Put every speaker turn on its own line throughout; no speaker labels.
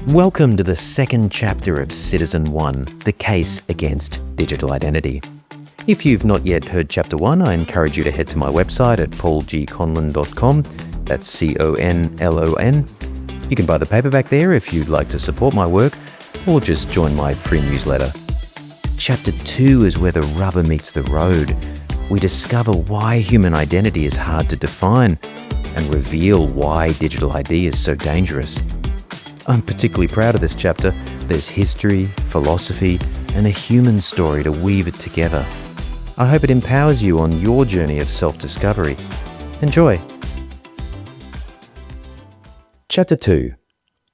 Welcome to the second chapter of Citizen 1, The Case Against Digital Identity. If you've not yet heard Chapter 1, I encourage you to head to my website at paulgconlon.com. That's Conlon. You can buy the paperback there if you'd like to support my work, or just join my free newsletter. Chapter 2 is where the rubber meets the road. We discover why human identity is hard to define and reveal why digital ID is so dangerous. I'm particularly proud of this chapter. There's history, philosophy, and a human story to weave it together. I hope it empowers you on your journey of self-discovery. Enjoy. Chapter 2.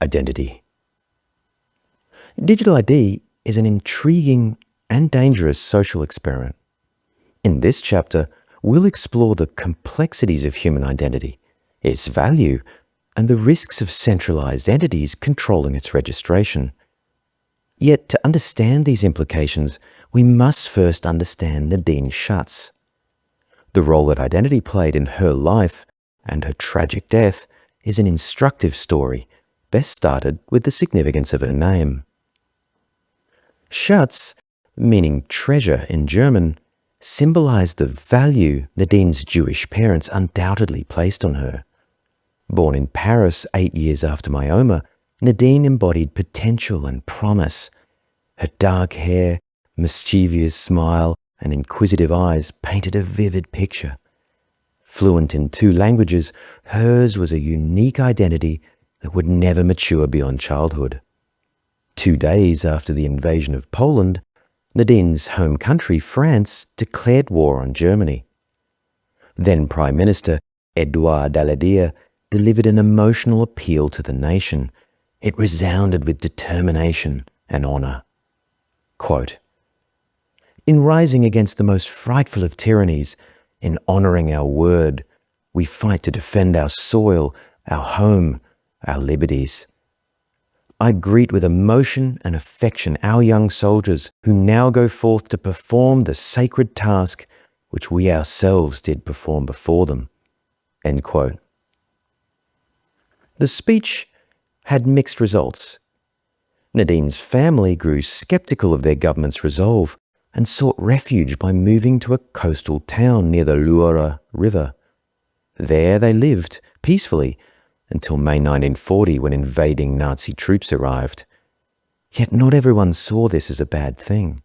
Identity. Digital ID is an intriguing and dangerous social experiment. In this chapter, we'll explore the complexities of human identity, its value, and the risks of centralised entities controlling its registration. Yet to understand these implications, we must first understand Nadine Schatz. The role that identity played in her life and her tragic death is an instructive story, best started with the significance of her name. Schatz, meaning treasure in German, symbolised the value Nadine's Jewish parents undoubtedly placed on her. Born in Paris 8 years after Myoma, Nadine embodied potential and promise. Her dark hair, mischievous smile, and inquisitive eyes painted a vivid picture. Fluent in 2 languages, hers was a unique identity that would never mature beyond childhood. 2 days after the invasion of Poland, Nadine's home country, France, declared war on Germany. Then Prime Minister Edouard Daladier delivered an emotional appeal to the nation. It resounded with determination and honour. Quote, "In rising against the most frightful of tyrannies, in honouring our word, we fight to defend our soil, our home, our liberties. I greet with emotion and affection our young soldiers who now go forth to perform the sacred task which we ourselves did perform before them." End quote. The speech had mixed results. Nadine's family grew sceptical of their government's resolve and sought refuge by moving to a coastal town near the Loire River. There they lived peacefully until May 1940, when invading Nazi troops arrived. Yet not everyone saw this as a bad thing.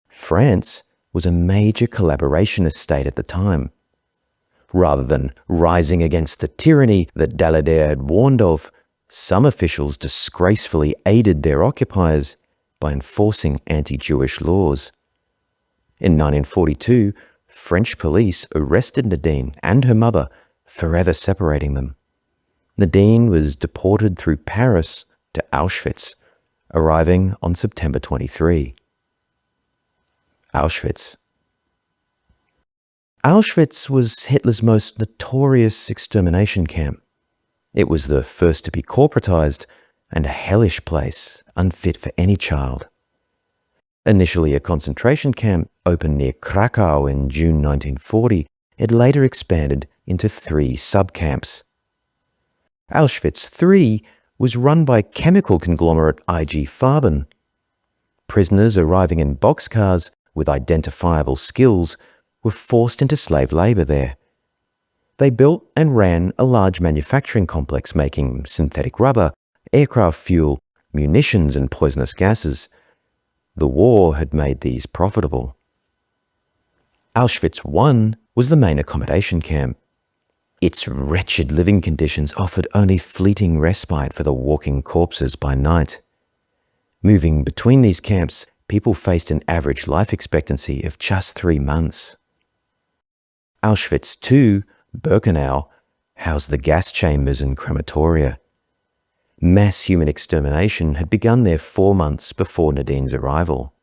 France was a major collaborationist state at the time. Rather than rising against the tyranny that Daladier had warned of, some officials disgracefully aided their occupiers by enforcing anti-Jewish laws. In 1942, French police arrested Nadine and her mother, forever separating them. Nadine was deported through Paris to Auschwitz, arriving on September 23. Auschwitz. Auschwitz was Hitler's most notorious extermination camp. It was the first to be corporatized and a hellish place, unfit for any child. Initially a concentration camp opened near Krakow in June 1940, it later expanded into 3 subcamps. Auschwitz III was run by chemical conglomerate IG Farben. Prisoners arriving in boxcars with identifiable skills were forced into slave labour there. They built and ran a large manufacturing complex making synthetic rubber, aircraft fuel, munitions and poisonous gases. The war had made these profitable. Auschwitz I was the main accommodation camp. Its wretched living conditions offered only fleeting respite for the walking corpses by night. Moving between these camps, people faced an average life expectancy of just 3 months. Auschwitz II, Birkenau, housed the gas chambers and crematoria. Mass human extermination had begun there 4 months before Nadine's arrival.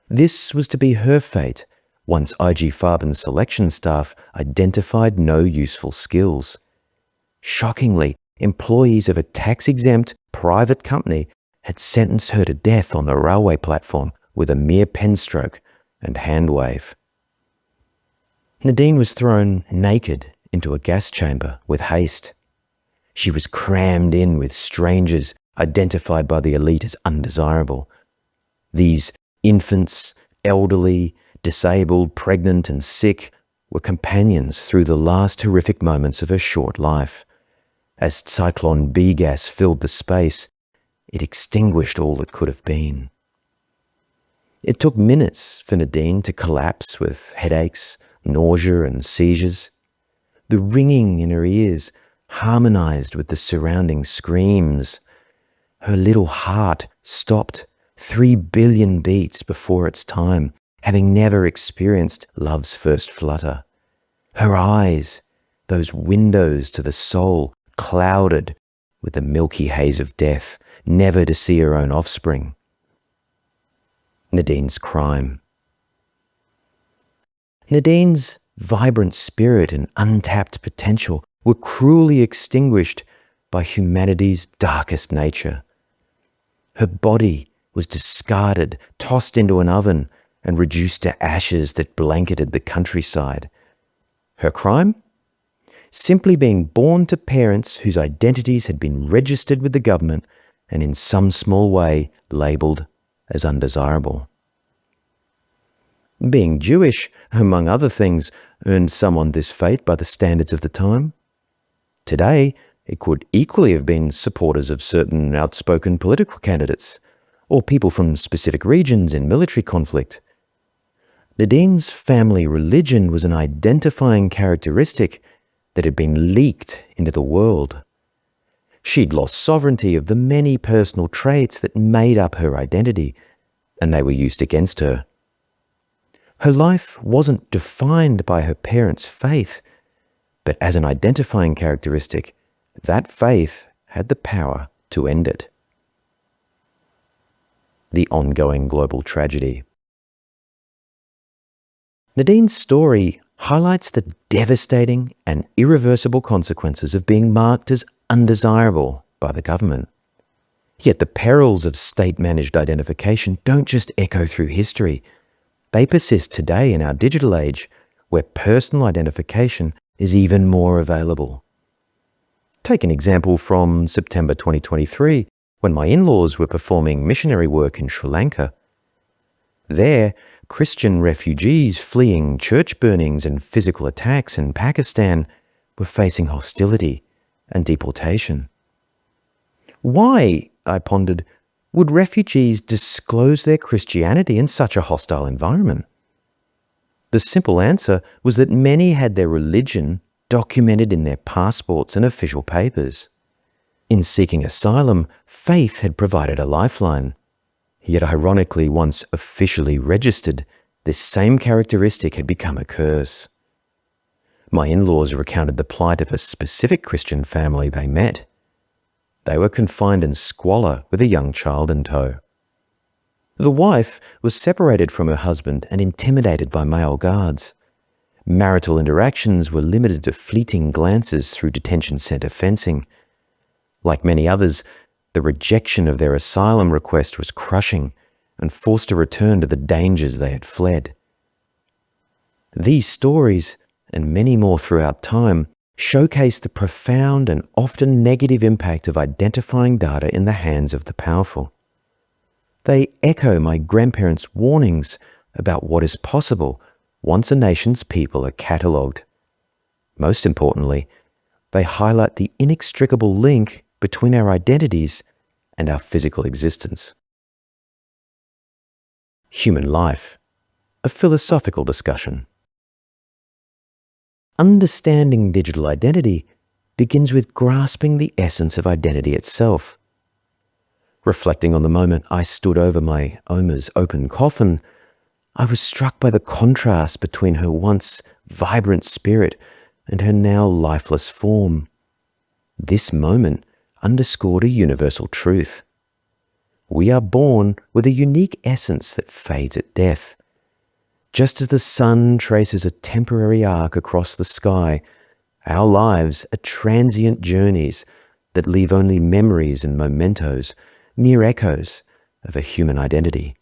This was to be her fate once IG Farben's selection staff identified no useful skills. Shockingly, employees of a tax-exempt private company had sentenced her to death on the railway platform with a mere pen stroke and hand wave. Nadine was thrown naked into a gas chamber with haste. She was crammed in with strangers identified by the elite as undesirable. These infants, elderly, disabled, pregnant, and sick were companions through the last horrific moments of her short life. As Cyclone B gas filled the space, it extinguished all that could have been. It took minutes for Nadine to collapse with headaches, nausea, and seizures. The ringing in her ears harmonized with the surrounding screams. Her little heart stopped 3 billion beats before its time, having never experienced love's first flutter. Her eyes, those windows to the soul, clouded with the milky haze of death, never to see her own offspring. Nadine's crime. Nadine's vibrant spirit and untapped potential were cruelly extinguished by humanity's darkest nature. Her body was discarded, tossed into an oven, and reduced to ashes that blanketed the countryside. Her crime? Simply being born to parents whose identities had been registered with the government and in some small way labelled as undesirable. Being Jewish, among other things, earned someone this fate by the standards of the time. Today, it could equally have been supporters of certain outspoken political candidates, or people from specific regions in military conflict. Nadine's family religion was an identifying characteristic that had been leaked into the world. She'd lost sovereignty of the many personal traits that made up her identity, and they were used against her. Her life wasn't defined by her parents' faith, but as an identifying characteristic, that faith had the power to end it. The ongoing global tragedy. Nadine's story highlights the devastating and irreversible consequences of being marked as undesirable by the government. Yet the perils of state-managed identification don't just echo through history. They persist today in our digital age, where personal identification is even more available. Take an example from September 2023, when my in-laws were performing missionary work in Sri Lanka. There, Christian refugees fleeing church burnings and physical attacks in Pakistan were facing hostility and deportation. Why, I pondered, would refugees disclose their Christianity in such a hostile environment? The simple answer was that many had their religion documented in their passports and official papers. In seeking asylum, faith had provided a lifeline. Yet ironically, once officially registered, this same characteristic had become a curse. My in-laws recounted the plight of a specific Christian family they met. They were confined in squalor with a young child in tow. The wife was separated from her husband and intimidated by male guards. Marital interactions were limited to fleeting glances through detention center fencing. Like many others, the rejection of their asylum request was crushing and forced a return to the dangers they had fled. These stories, and many more throughout time, showcase the profound and often negative impact of identifying data in the hands of the powerful. They echo my grandparents' warnings about what is possible once a nation's people are catalogued. Most importantly, they highlight the inextricable link between our identities and our physical existence. Human life, a philosophical discussion. Understanding digital identity begins with grasping the essence of identity itself. Reflecting on the moment I stood over my Oma's open coffin, I was struck by the contrast between her once vibrant spirit and her now lifeless form. This moment underscored a universal truth. We are born with a unique essence that fades at death. Just as the sun traces a temporary arc across the sky, our lives are transient journeys that leave only memories and mementos, mere echoes of a human identity.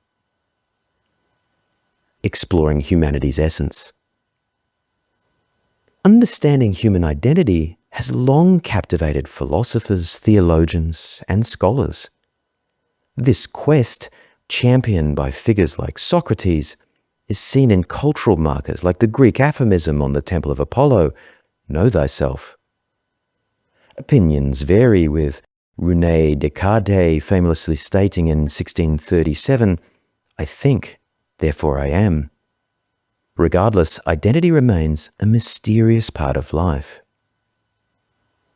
Exploring humanity's essence. Understanding human identity has long captivated philosophers, theologians, and scholars. This quest, championed by figures like Socrates, is seen in cultural markers like the Greek aphorism on the Temple of Apollo, "Know thyself." Opinions vary, with René Descartes famously stating in 1637, "I think, therefore I am." Regardless, identity remains a mysterious part of life.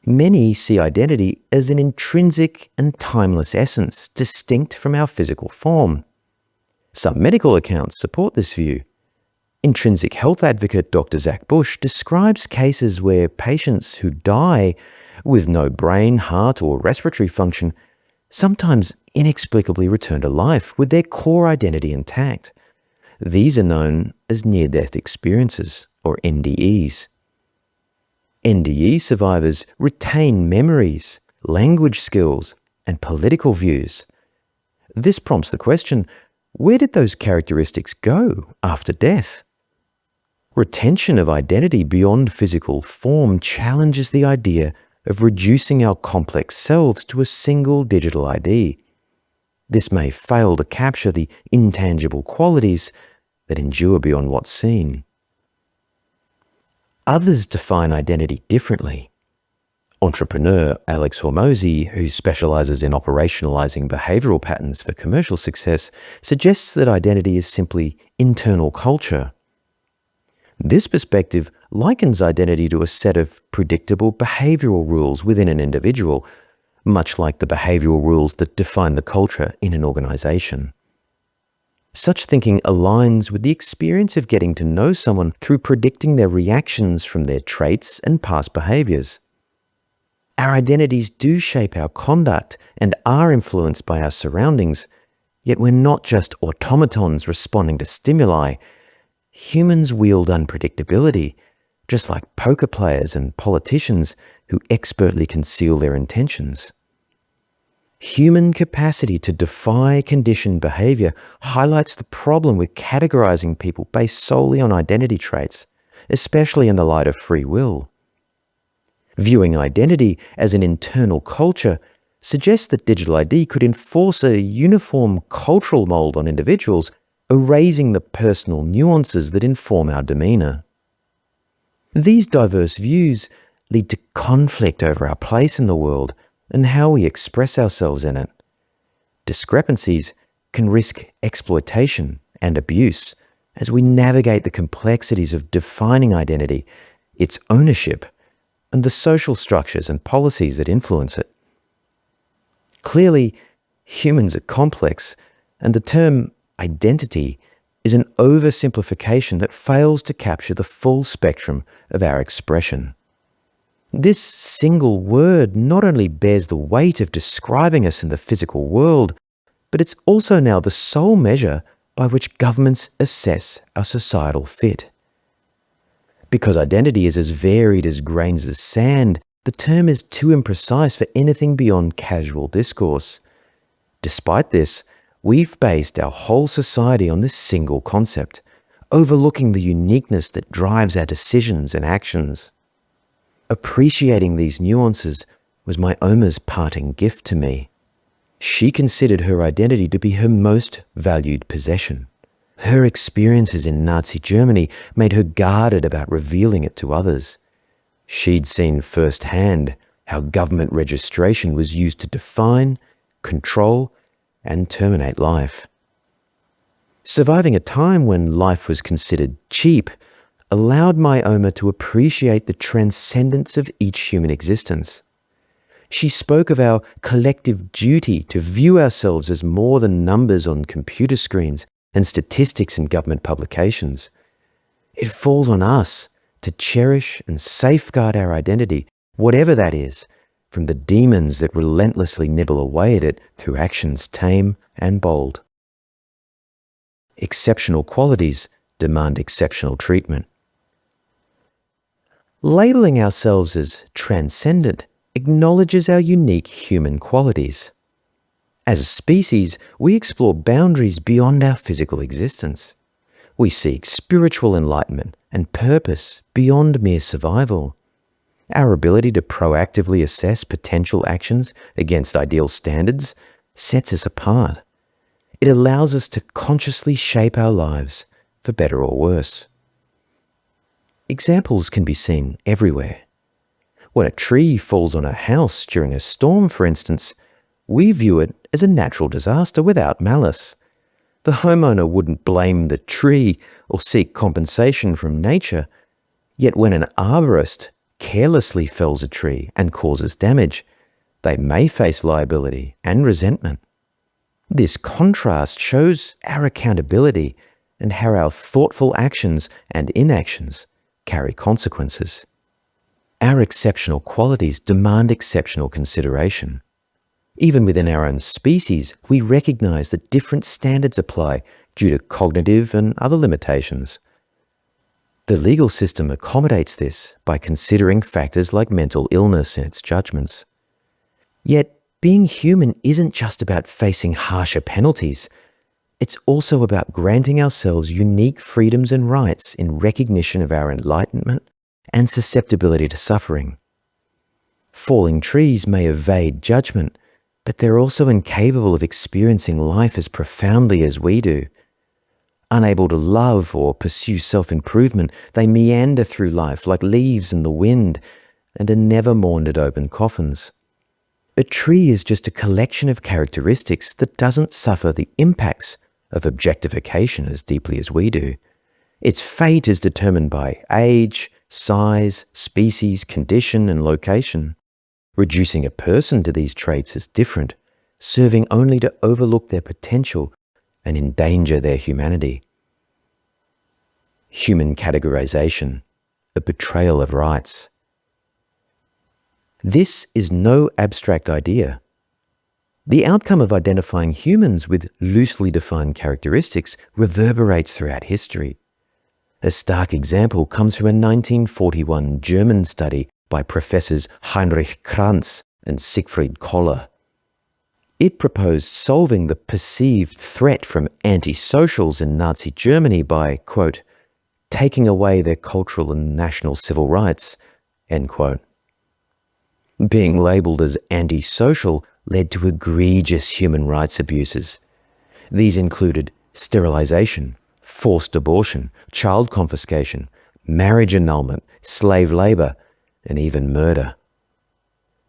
Many see identity as an intrinsic and timeless essence, distinct from our physical form. Some medical accounts support this view. Intrinsic health advocate Dr. Zach Bush describes cases where patients who die with no brain, heart, or respiratory function sometimes inexplicably return to life with their core identity intact. These are known as near-death experiences, or NDEs. NDE survivors retain memories, language skills, and political views. This prompts the question, where did those characteristics go after death? Retention of identity beyond physical form challenges the idea of reducing our complex selves to a single digital ID. This may fail to capture the intangible qualities that endure beyond what's seen. Others define identity differently. Entrepreneur Alex Hormozi, who specializes in operationalizing behavioral patterns for commercial success, suggests that identity is simply internal culture. This perspective likens identity to a set of predictable behavioral rules within an individual, much like the behavioral rules that define the culture in an organization. Such thinking aligns with the experience of getting to know someone through predicting their reactions from their traits and past behaviors. Our identities do shape our conduct and are influenced by our surroundings, yet we're not just automatons responding to stimuli. Humans wield unpredictability, just like poker players and politicians who expertly conceal their intentions. Human capacity to defy conditioned behavior highlights the problem with categorizing people based solely on identity traits, especially in the light of free will. Viewing identity as an internal culture suggests that digital ID could enforce a uniform cultural mold on individuals, erasing the personal nuances that inform our demeanor. These diverse views lead to conflict over our place in the world and how we express ourselves in it. Discrepancies can risk exploitation and abuse as we navigate the complexities of defining identity, its ownership, and the social structures and policies that influence it. Clearly, humans are complex, and the term identity is an oversimplification that fails to capture the full spectrum of our expression. This single word not only bears the weight of describing us in the physical world, but it's also now the sole measure by which governments assess our societal fit. Because identity is as varied as grains of sand, the term is too imprecise for anything beyond casual discourse. Despite this, we've based our whole society on this single concept, overlooking the uniqueness that drives our decisions and actions. Appreciating these nuances was my Oma's parting gift to me. She considered her identity to be her most valued possession. Her experiences in Nazi Germany made her guarded about revealing it to others. She'd seen firsthand how government registration was used to define, control, and terminate life. Surviving a time when life was considered cheap allowed my Oma to appreciate the transcendence of each human existence. She spoke of our collective duty to view ourselves as more than numbers on computer screens and statistics in government publications. It falls on us to cherish and safeguard our identity, whatever that is, from the demons that relentlessly nibble away at it through actions tame and bold. Exceptional qualities demand exceptional treatment. Labeling ourselves as transcendent acknowledges our unique human qualities. As a species, we explore boundaries beyond our physical existence. We seek spiritual enlightenment and purpose beyond mere survival. Our ability to proactively assess potential actions against ideal standards sets us apart. It allows us to consciously shape our lives for better or worse. Examples can be seen everywhere. When a tree falls on a house during a storm, for instance, we view it as a natural disaster without malice. The homeowner wouldn't blame the tree or seek compensation from nature. Yet when an arborist carelessly fells a tree and causes damage, they may face liability and resentment. This contrast shows our accountability and how our thoughtful actions and inactions carry consequences. Our exceptional qualities demand exceptional consideration. Even within our own species, we recognize that different standards apply due to cognitive and other limitations. The legal system accommodates this by considering factors like mental illness in its judgments. Yet, being human isn't just about facing harsher penalties. It's also about granting ourselves unique freedoms and rights in recognition of our enlightenment and susceptibility to suffering. Falling trees may evade judgment, but they're also incapable of experiencing life as profoundly as we do. Unable to love or pursue self-improvement, they meander through life like leaves in the wind and are never mourned at open coffins. A tree is just a collection of characteristics that doesn't suffer the impacts of objectification as deeply as we do. Its fate is determined by age, size, species, condition, and location. Reducing a person to these traits is different, serving only to overlook their potential and endanger their humanity. Human categorization, a betrayal of rights. This is no abstract idea. The outcome of identifying humans with loosely defined characteristics reverberates throughout history. A stark example comes from a 1941 German study by professors Heinrich Kranz and Siegfried Koller. It proposed solving the perceived threat from anti-socials in Nazi Germany by, quote, taking away their cultural and national civil rights, end quote. Being labelled as anti-social led to egregious human rights abuses. These included sterilization, forced abortion, child confiscation, marriage annulment, slave labor, and even murder.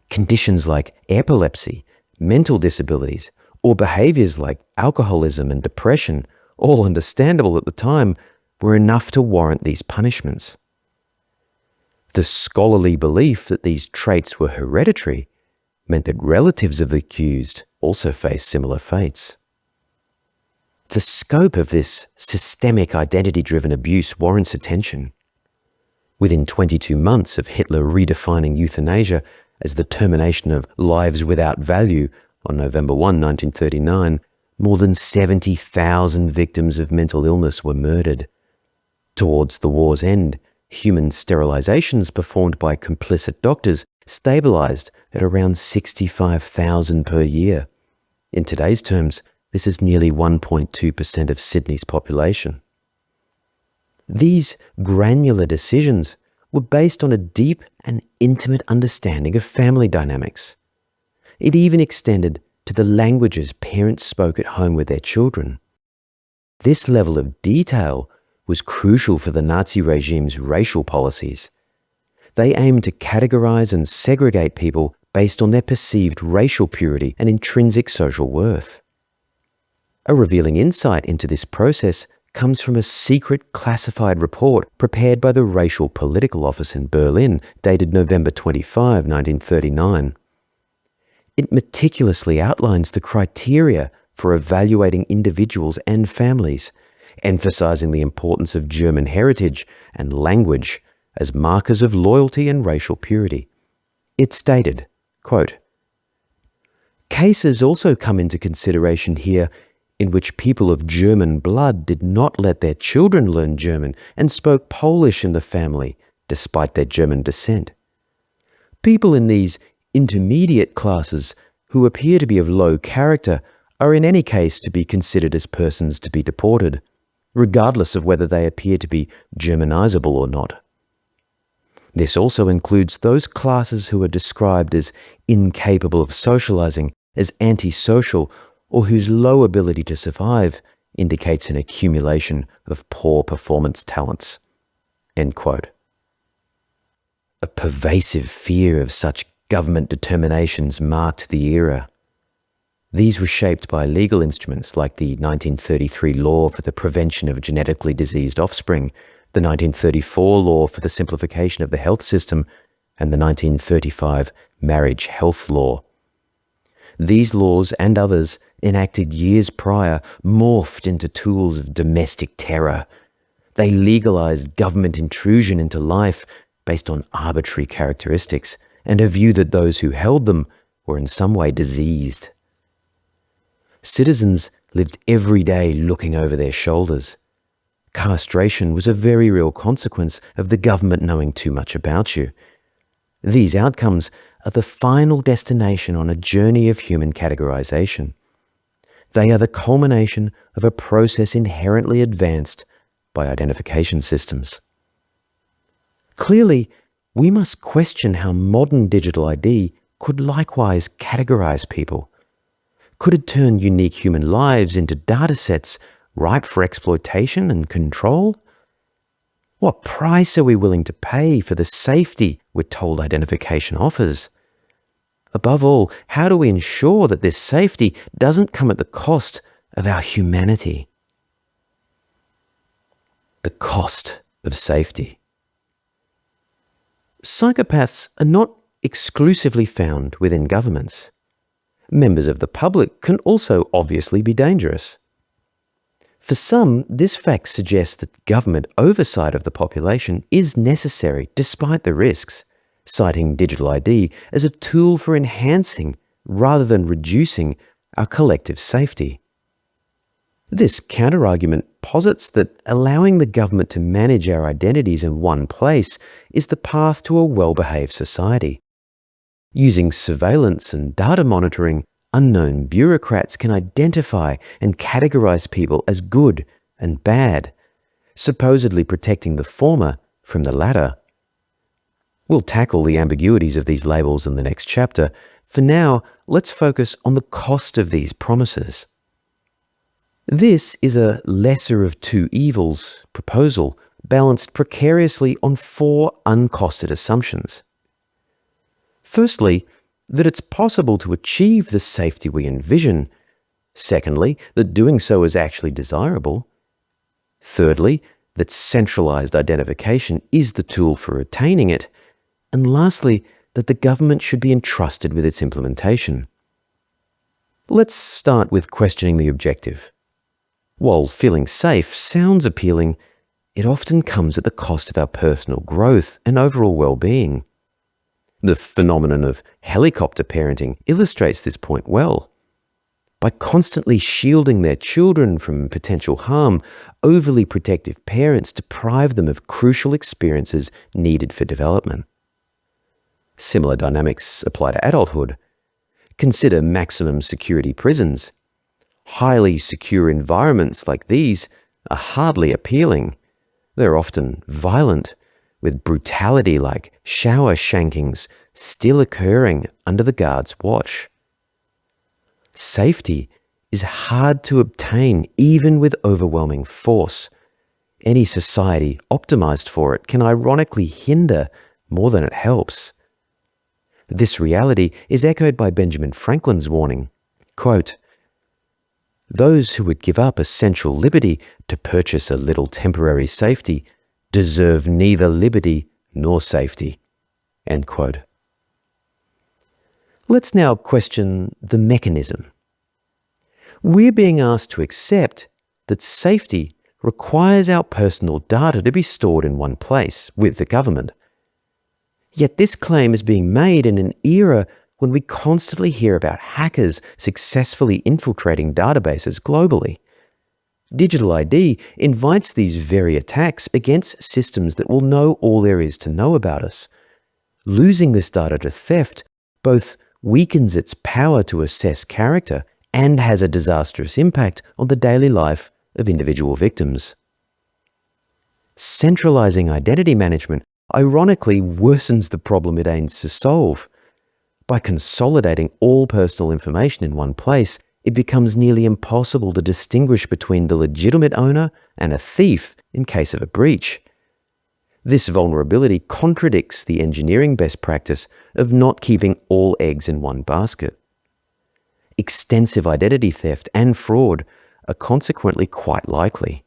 Conditions like epilepsy, mental disabilities, or behaviors like alcoholism and depression, all understandable at the time, were enough to warrant these punishments. The scholarly belief that these traits were hereditary meant that relatives of the accused also faced similar fates. The scope of this systemic identity-driven abuse warrants attention. Within 22 months of Hitler redefining euthanasia as the termination of lives without value on November 1, 1939, more than 70,000 victims of mental illness were murdered. Towards the war's end, human sterilizations performed by complicit doctors stabilized at around 65,000 per year. In today's terms, this is nearly 1.2% of Sydney's population. These granular decisions were based on a deep and intimate understanding of family dynamics. It even extended to the languages parents spoke at home with their children. This level of detail was crucial for the Nazi regime's racial policies. They aimed to categorize and segregate people based on their perceived racial purity and intrinsic social worth. A revealing insight into this process comes from a secret classified report prepared by the Racial Political Office in Berlin, dated November 25, 1939. It meticulously outlines the criteria for evaluating individuals and families, emphasizing the importance of German heritage and language as markers of loyalty and racial purity. It stated, quote, "Cases also come into consideration here in which people of German blood did not let their children learn German and spoke Polish in the family, despite their German descent. People in these intermediate classes who appear to be of low character are in any case to be considered as persons to be deported, regardless of whether they appear to be Germanizable or not." This also includes those classes who are described as incapable of socializing, as antisocial, or whose low ability to survive indicates an accumulation of poor performance talents." End quote. A pervasive fear of such government determinations marked the era. These were shaped by legal instruments like the 1933 Law for the Prevention of Genetically Diseased Offspring, the 1934 Law for the Simplification of the Health System, and the 1935 Marriage Health Law. These laws and others, enacted years prior, morphed into tools of domestic terror. They legalized government intrusion into life based on arbitrary characteristics and a view that those who held them were in some way diseased. Citizens lived every day looking over their shoulders. Castration was a very real consequence of the government knowing too much about you. These outcomes are the final destination on a journey of human categorization. They are the culmination of a process inherently advanced by identification systems. Clearly, we must question how modern digital ID could likewise categorize people. Could it turn unique human lives into datasets ripe for exploitation and control? What price are we willing to pay for the safety we're told identification offers? Above all, how do we ensure that this safety doesn't come at the cost of our humanity? The cost of safety. Psychopaths are not exclusively found within governments. Members of the public can also obviously be dangerous. For some, this fact suggests that government oversight of the population is necessary despite the risks, citing digital ID as a tool for enhancing rather than reducing our collective safety. This counterargument posits that allowing the government to manage our identities in one place is the path to a well-behaved society. Using surveillance and data monitoring, unknown bureaucrats can identify and categorize people as good and bad, supposedly protecting the former from the latter. We'll tackle the ambiguities of these labels in the next chapter. For now, let's focus on the cost of these promises. This is a lesser of two evils proposal balanced precariously on four uncosted assumptions. Firstly, that it's possible to achieve the safety we envision. Secondly, that doing so is actually desirable. Thirdly, that centralized identification is the tool for attaining it. And lastly, that the government should be entrusted with its implementation. Let's start with questioning the objective. While feeling safe sounds appealing, it often comes at the cost of our personal growth and overall well-being. The phenomenon of helicopter parenting illustrates this point well. By constantly shielding their children from potential harm, overly protective parents deprive them of crucial experiences needed for development. Similar dynamics apply to adulthood. Consider maximum security prisons. Highly secure environments like these are hardly appealing. They're often violent, with brutality like shower shankings still occurring under the guard's watch. Safety is hard to obtain even with overwhelming force. Any society optimized for it can ironically hinder more than it helps. This reality is echoed by Benjamin Franklin's warning, quote, "Those who would give up essential liberty to purchase a little temporary safety deserve neither liberty nor safety." End quote. Let's now question the mechanism. We're being asked to accept that safety requires our personal data to be stored in one place with the government. Yet this claim is being made in an era when we constantly hear about hackers successfully infiltrating databases globally. Digital ID invites these very attacks against systems that will know all there is to know about us. Losing this data to theft both weakens its power to assess character and has a disastrous impact on the daily life of individual victims. Centralizing identity management ironically worsens the problem it aims to solve. By consolidating all personal information in one place, it becomes nearly impossible to distinguish between the legitimate owner and a thief in case of a breach. This vulnerability contradicts the engineering best practice of not keeping all eggs in one basket. Extensive identity theft and fraud are consequently quite likely.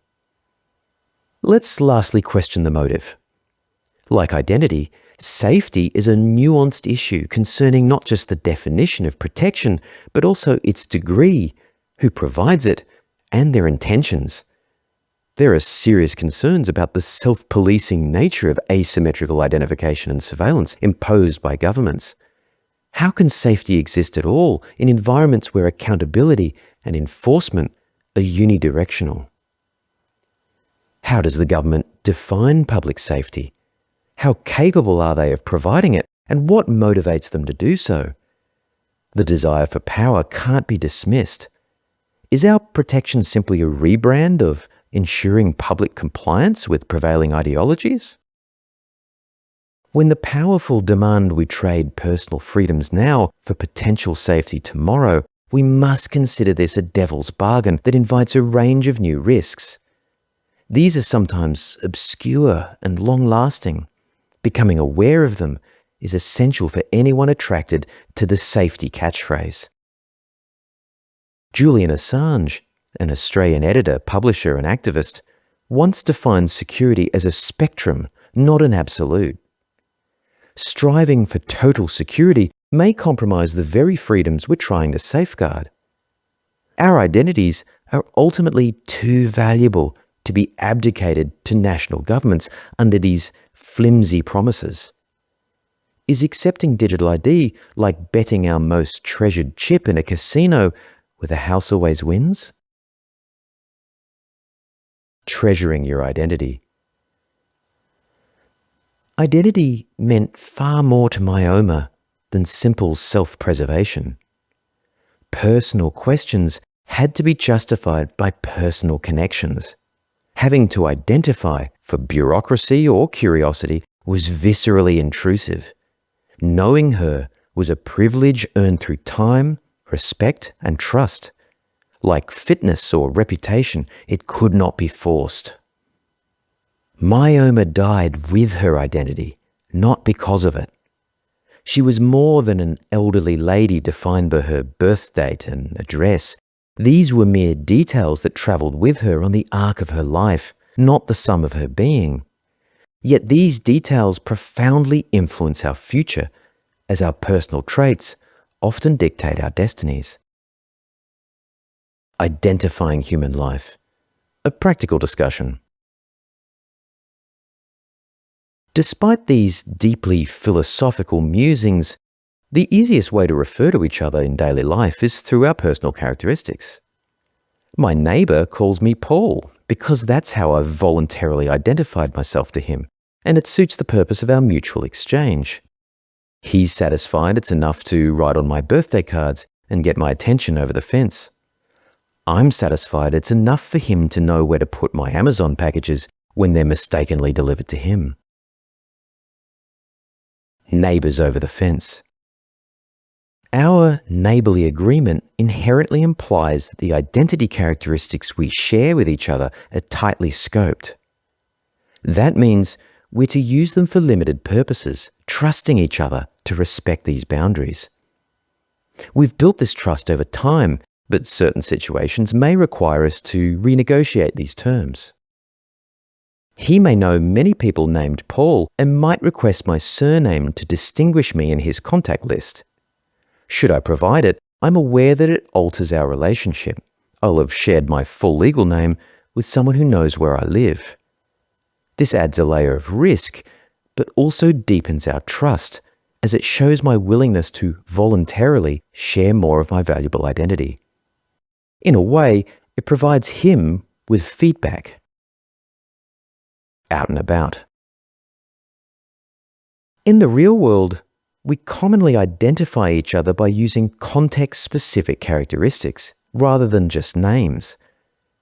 Let's lastly question the motive. Like identity, safety is a nuanced issue concerning not just the definition of protection, but also its degree, who provides it, and their intentions. There are serious concerns about the self-policing nature of asymmetrical identification and surveillance imposed by governments. How can safety exist at all in environments where accountability and enforcement are unidirectional? How does the government define public safety? How capable are they of providing it, and what motivates them to do so? The desire for power can't be dismissed. Is our protection simply a rebrand of ensuring public compliance with prevailing ideologies? When the powerful demand we trade personal freedoms now for potential safety tomorrow, we must consider this a devil's bargain that invites a range of new risks. These are sometimes obscure and long-lasting. Becoming aware of them is essential for anyone attracted to the safety catchphrase. Julian Assange, an Australian editor, publisher, and activist, once defined security as a spectrum, not an absolute. Striving for total security may compromise the very freedoms we're trying to safeguard. Our identities are ultimately too valuable to be abdicated to national governments under these flimsy promises. Is accepting digital ID like betting our most treasured chip in a casino where the house always wins? Treasuring your identity. Identity meant far more to myoma than simple self-preservation. Personal questions had to be justified by personal connections. Having to identify for bureaucracy or curiosity was viscerally intrusive. Knowing her was a privilege earned through time, respect, and trust. Like fitness or reputation, it could not be forced. Myoma died with her identity, not because of it. She was more than an elderly lady defined by her birth date and address. These were mere details that travelled with her on the arc of her life, not the sum of her being. Yet these details profoundly influence our future, as our personal traits often dictate our destinies. Identifying human life. A practical discussion. Despite these deeply philosophical musings, the easiest way to refer to each other in daily life is through our personal characteristics. My neighbour calls me Paul because that's how I've voluntarily identified myself to him, and it suits the purpose of our mutual exchange. He's satisfied it's enough to write on my birthday cards and get my attention over the fence. I'm satisfied it's enough for him to know where to put my Amazon packages when they're mistakenly delivered to him. Neighbours over the fence. Our neighbourly agreement inherently implies that the identity characteristics we share with each other are tightly scoped. That means we're to use them for limited purposes, trusting each other to respect these boundaries. We've built this trust over time, but certain situations may require us to renegotiate these terms. He may know many people named Paul and might request my surname to distinguish me in his contact list. Should I provide it, I'm aware that it alters our relationship. I'll have shared my full legal name with someone who knows where I live. This adds a layer of risk, but also deepens our trust, as it shows my willingness to voluntarily share more of my valuable identity. In a way, it provides him with feedback. Out and about. In the real world, we commonly identify each other by using context-specific characteristics rather than just names.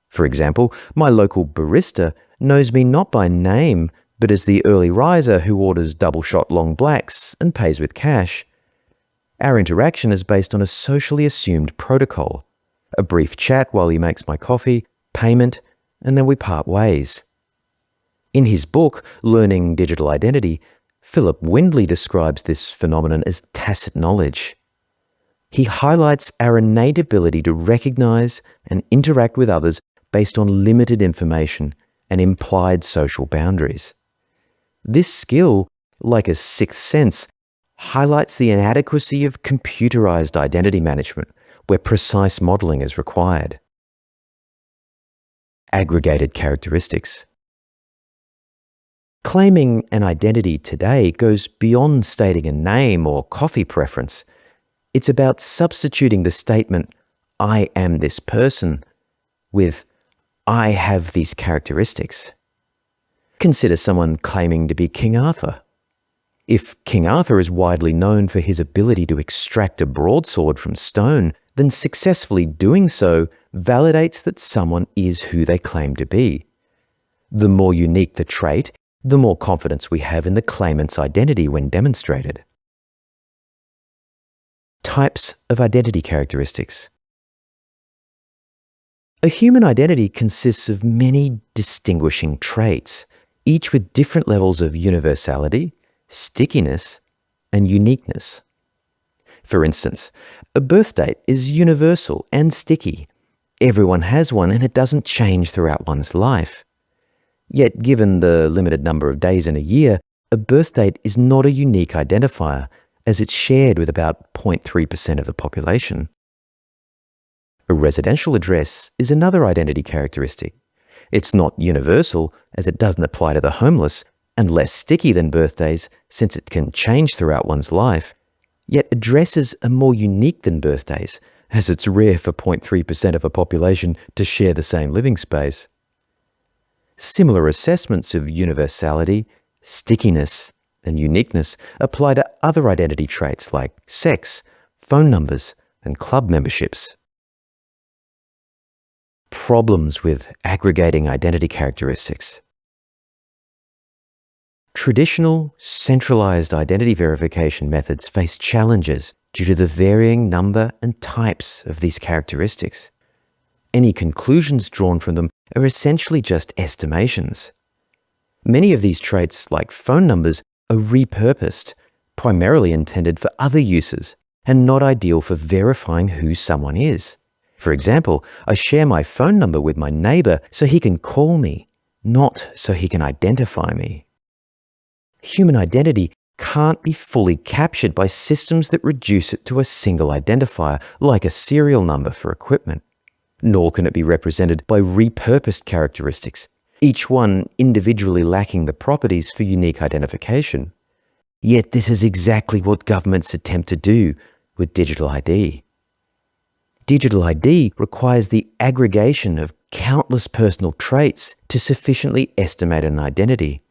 For example, my local barista knows me not by name but as the early riser who orders double-shot long blacks and pays with cash. Our interaction is based on a socially assumed protocol, a brief chat while he makes my coffee, payment, and then we part ways. In his book, Learning Digital Identity, Philip Windley describes this phenomenon as tacit knowledge. He highlights our innate ability to recognize and interact with others based on limited information and implied social boundaries. This skill, like a sixth sense, highlights the inadequacy of computerized identity management, where precise modeling is required. Aggregated characteristics. Claiming an identity today goes beyond stating a name or coffee preference. It's about substituting the statement, "I am this person," with "I have these characteristics." Consider someone claiming to be King Arthur. If King Arthur is widely known for his ability to extract a broadsword from stone, then successfully doing so validates that someone is who they claim to be. The more unique the trait, the more confidence we have in the claimant's identity when demonstrated. Types of identity characteristics. A human identity consists of many distinguishing traits, each with different levels of universality, stickiness, and uniqueness. For instance, a birth date is universal and sticky. Everyone has one and it doesn't change throughout one's life. Yet, given the limited number of days in a year, a birth date is not a unique identifier, as it's shared with about 0.3% of the population. A residential address is another identity characteristic. It's not universal, as it doesn't apply to the homeless, and less sticky than birthdays, since it can change throughout one's life. Yet addresses are more unique than birthdays, as it's rare for 0.3% of a population to share the same living space. Similar assessments of universality, stickiness, and uniqueness apply to other identity traits like sex, phone numbers, and club memberships. Problems with aggregating identity characteristics. Traditional, centralised identity verification methods face challenges due to the varying number and types of these characteristics. Any conclusions drawn from them are essentially just estimations. Many of these traits, like phone numbers, are repurposed, primarily intended for other uses, and not ideal for verifying who someone is. For example, I share my phone number with my neighbour so he can call me, not so he can identify me. Human identity can't be fully captured by systems that reduce it to a single identifier, like a serial number for equipment. Nor can it be represented by repurposed characteristics, each one individually lacking the properties for unique identification. Yet this is exactly what governments attempt to do with digital ID. Digital ID requires the aggregation of countless personal traits to sufficiently estimate an identity.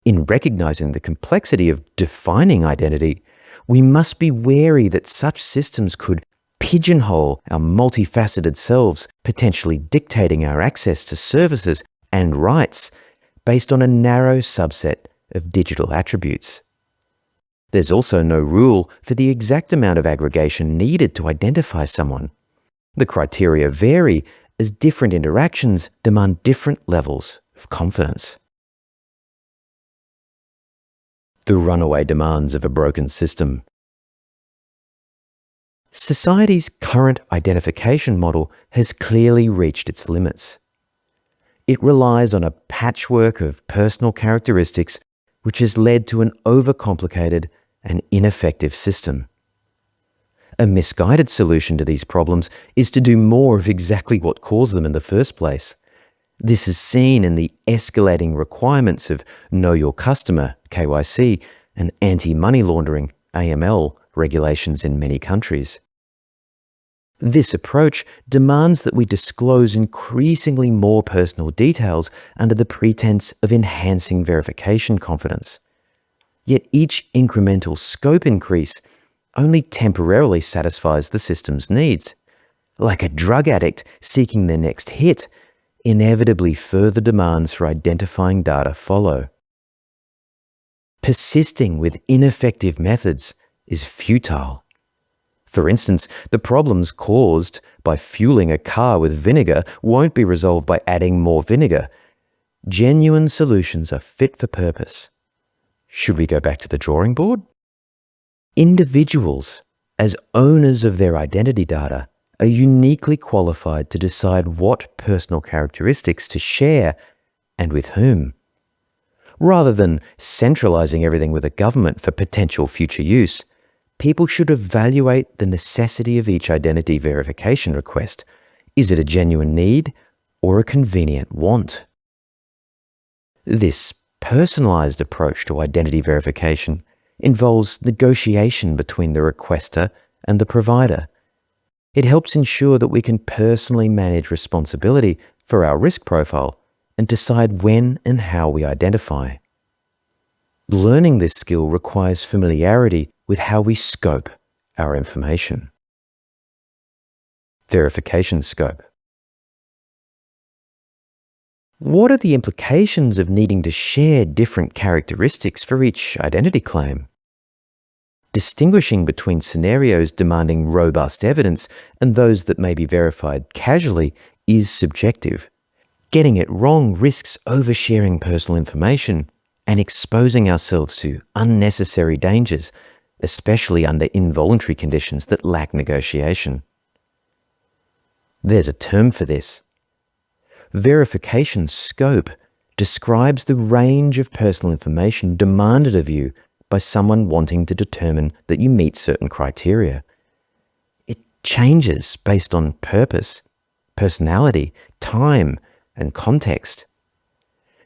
In recognizing the complexity of defining identity, we must be wary that such systems could pigeonhole our multifaceted selves, potentially dictating our access to services and rights based on a narrow subset of digital attributes. There's also no rule for the exact amount of aggregation needed to identify someone. The criteria vary as different interactions demand different levels of confidence. The runaway demands of a broken system. Society's current identification model has clearly reached its limits. It relies on a patchwork of personal characteristics which has led to an overcomplicated and ineffective system. A misguided solution to these problems is to do more of exactly what caused them in the first place. This is seen in the escalating requirements of Know Your Customer, KYC, and anti-money laundering, AML, regulations in many countries. This approach demands that we disclose increasingly more personal details under the pretense of enhancing verification confidence. Yet each incremental scope increase only temporarily satisfies the system's needs. Like a drug addict seeking their next hit, inevitably further demands for identifying data follow. Persisting with ineffective methods is futile. For instance, the problems caused by fueling a car with vinegar won't be resolved by adding more vinegar. Genuine solutions are fit for purpose. Should we go back to the drawing board? Individuals, as owners of their identity data, are uniquely qualified to decide what personal characteristics to share and with whom. Rather than centralizing everything with a government for potential future use, people should evaluate the necessity of each identity verification request. Is it a genuine need or a convenient want? This personalized approach to identity verification involves negotiation between the requester and the provider. It helps ensure that we can personally manage responsibility for our risk profile and decide when and how we identify. Learning this skill requires familiarity with how we scope our information. Verification scope. What are the implications of needing to share different characteristics for each identity claim? Distinguishing between scenarios demanding robust evidence and those that may be verified casually is subjective. Getting it wrong risks oversharing personal information and exposing ourselves to unnecessary dangers, especially under involuntary conditions that lack negotiation. There's a term for this. Verification scope describes the range of personal information demanded of you by someone wanting to determine that you meet certain criteria. It changes based on purpose, personality, time, and context.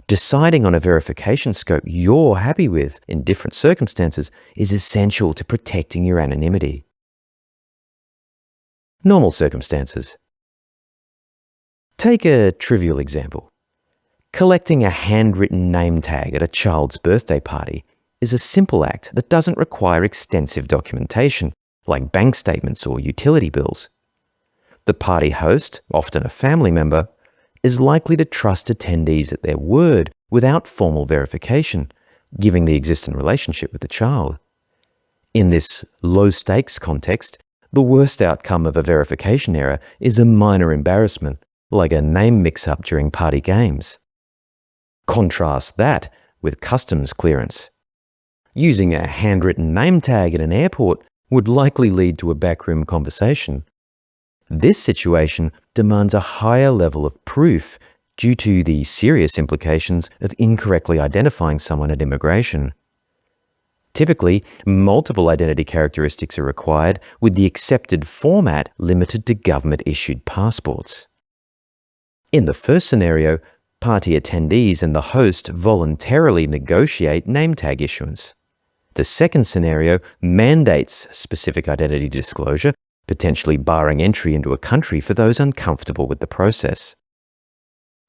Deciding on a verification scope you're happy with in different circumstances is essential to protecting your anonymity. Normal circumstances. Take a trivial example. Collecting a handwritten name tag at a child's birthday party is a simple act that doesn't require extensive documentation, like bank statements or utility bills. The party host, often a family member, is likely to trust attendees at their word without formal verification, given the existing relationship with the child. In this low-stakes context, the worst outcome of a verification error is a minor embarrassment, like a name mix-up during party games. Contrast that with customs clearance. Using a handwritten name tag at an airport would likely lead to a backroom conversation. This situation demands a higher level of proof due to the serious implications of incorrectly identifying someone at immigration. Typically, multiple identity characteristics are required, with the accepted format limited to government-issued passports. In the first scenario, party attendees and the host voluntarily negotiate name tag issuance. The second scenario mandates specific identity disclosure, potentially barring entry into a country for those uncomfortable with the process.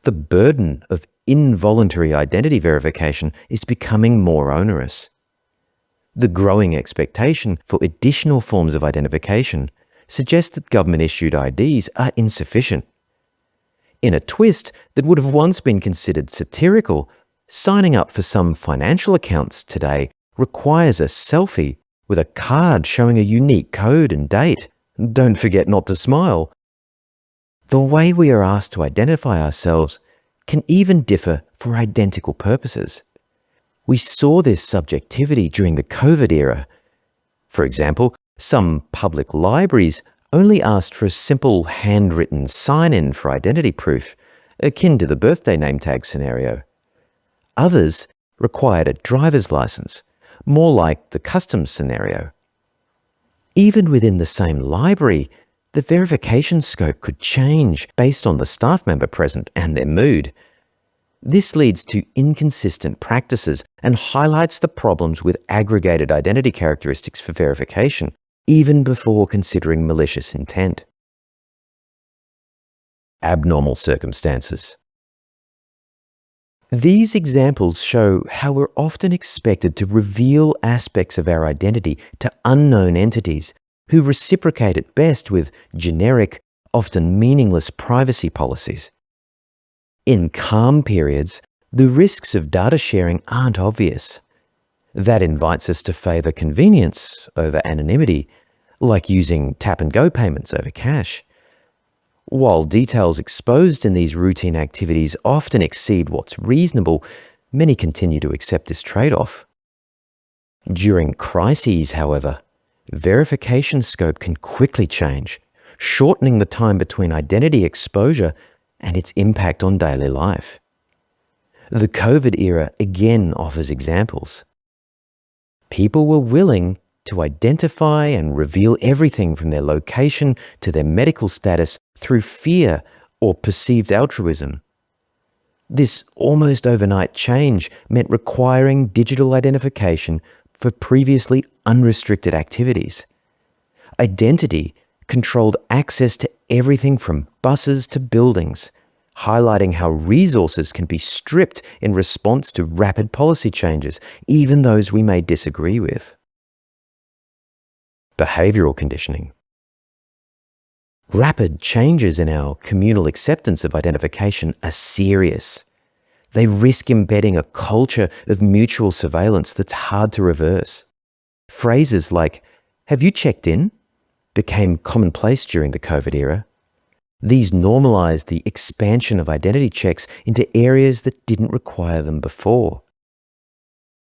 The burden of involuntary identity verification is becoming more onerous. The growing expectation for additional forms of identification suggests that government-issued IDs are insufficient. In a twist that would have once been considered satirical, signing up for some financial accounts today requires a selfie with a card showing a unique code and date. Don't forget not to smile. The way we are asked to identify ourselves can even differ for identical purposes. We saw this subjectivity during the COVID era. For example, some public libraries only asked for a simple handwritten sign-in for identity proof, akin to the birthday name tag scenario. Others required a driver's license, more like the customs scenario. Even within the same library, the verification scope could change based on the staff member present and their mood. This leads to inconsistent practices and highlights the problems with aggregated identity characteristics for verification, even before considering malicious intent. Abnormal circumstances. These examples show how we're often expected to reveal aspects of our identity to unknown entities who reciprocate at best with generic, often meaningless privacy policies. In calm periods, the risks of data sharing aren't obvious. That invites us to favor convenience over anonymity, like using tap-and-go payments over cash. While details exposed in these routine activities often exceed what's reasonable, many continue to accept this trade-off. During crises, however, verification scope can quickly change, shortening the time between identity exposure and its impact on daily life. The COVID era again offers examples. People were willing to identify and reveal everything from their location to their medical status through fear or perceived altruism. This almost overnight change meant requiring digital identification for previously unrestricted activities. Identity controlled access to everything from buses to buildings, highlighting how resources can be stripped in response to rapid policy changes, even those we may disagree with. Behavioral conditioning. Rapid changes in our communal acceptance of identification are serious. They risk embedding a culture of mutual surveillance that's hard to reverse. Phrases like, "Have you checked in?" became commonplace during the COVID era. These normalized the expansion of identity checks into areas that didn't require them before.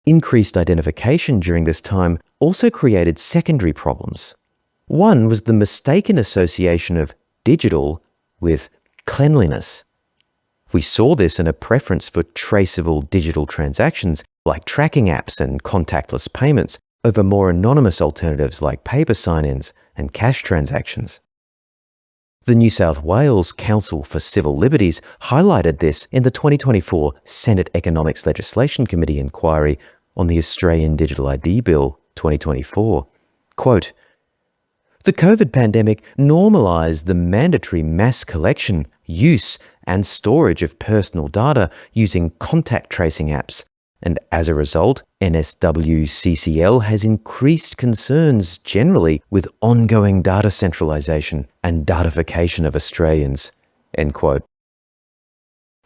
Increased identification during this time also created secondary problems. One was the mistaken association of digital with cleanliness. We saw this in a preference for traceable digital transactions like tracking apps and contactless payments over more anonymous alternatives like paper sign-ins and cash transactions. The New South Wales Council for Civil Liberties highlighted this in the 2024 Senate Economics Legislation Committee inquiry on the Australian Digital ID Bill 2024. Quote, "The COVID pandemic normalised the mandatory mass collection, use and storage of personal data using contact tracing apps, and as a result, NSWCCL has increased concerns generally with ongoing data centralisation and datification of Australians." End quote.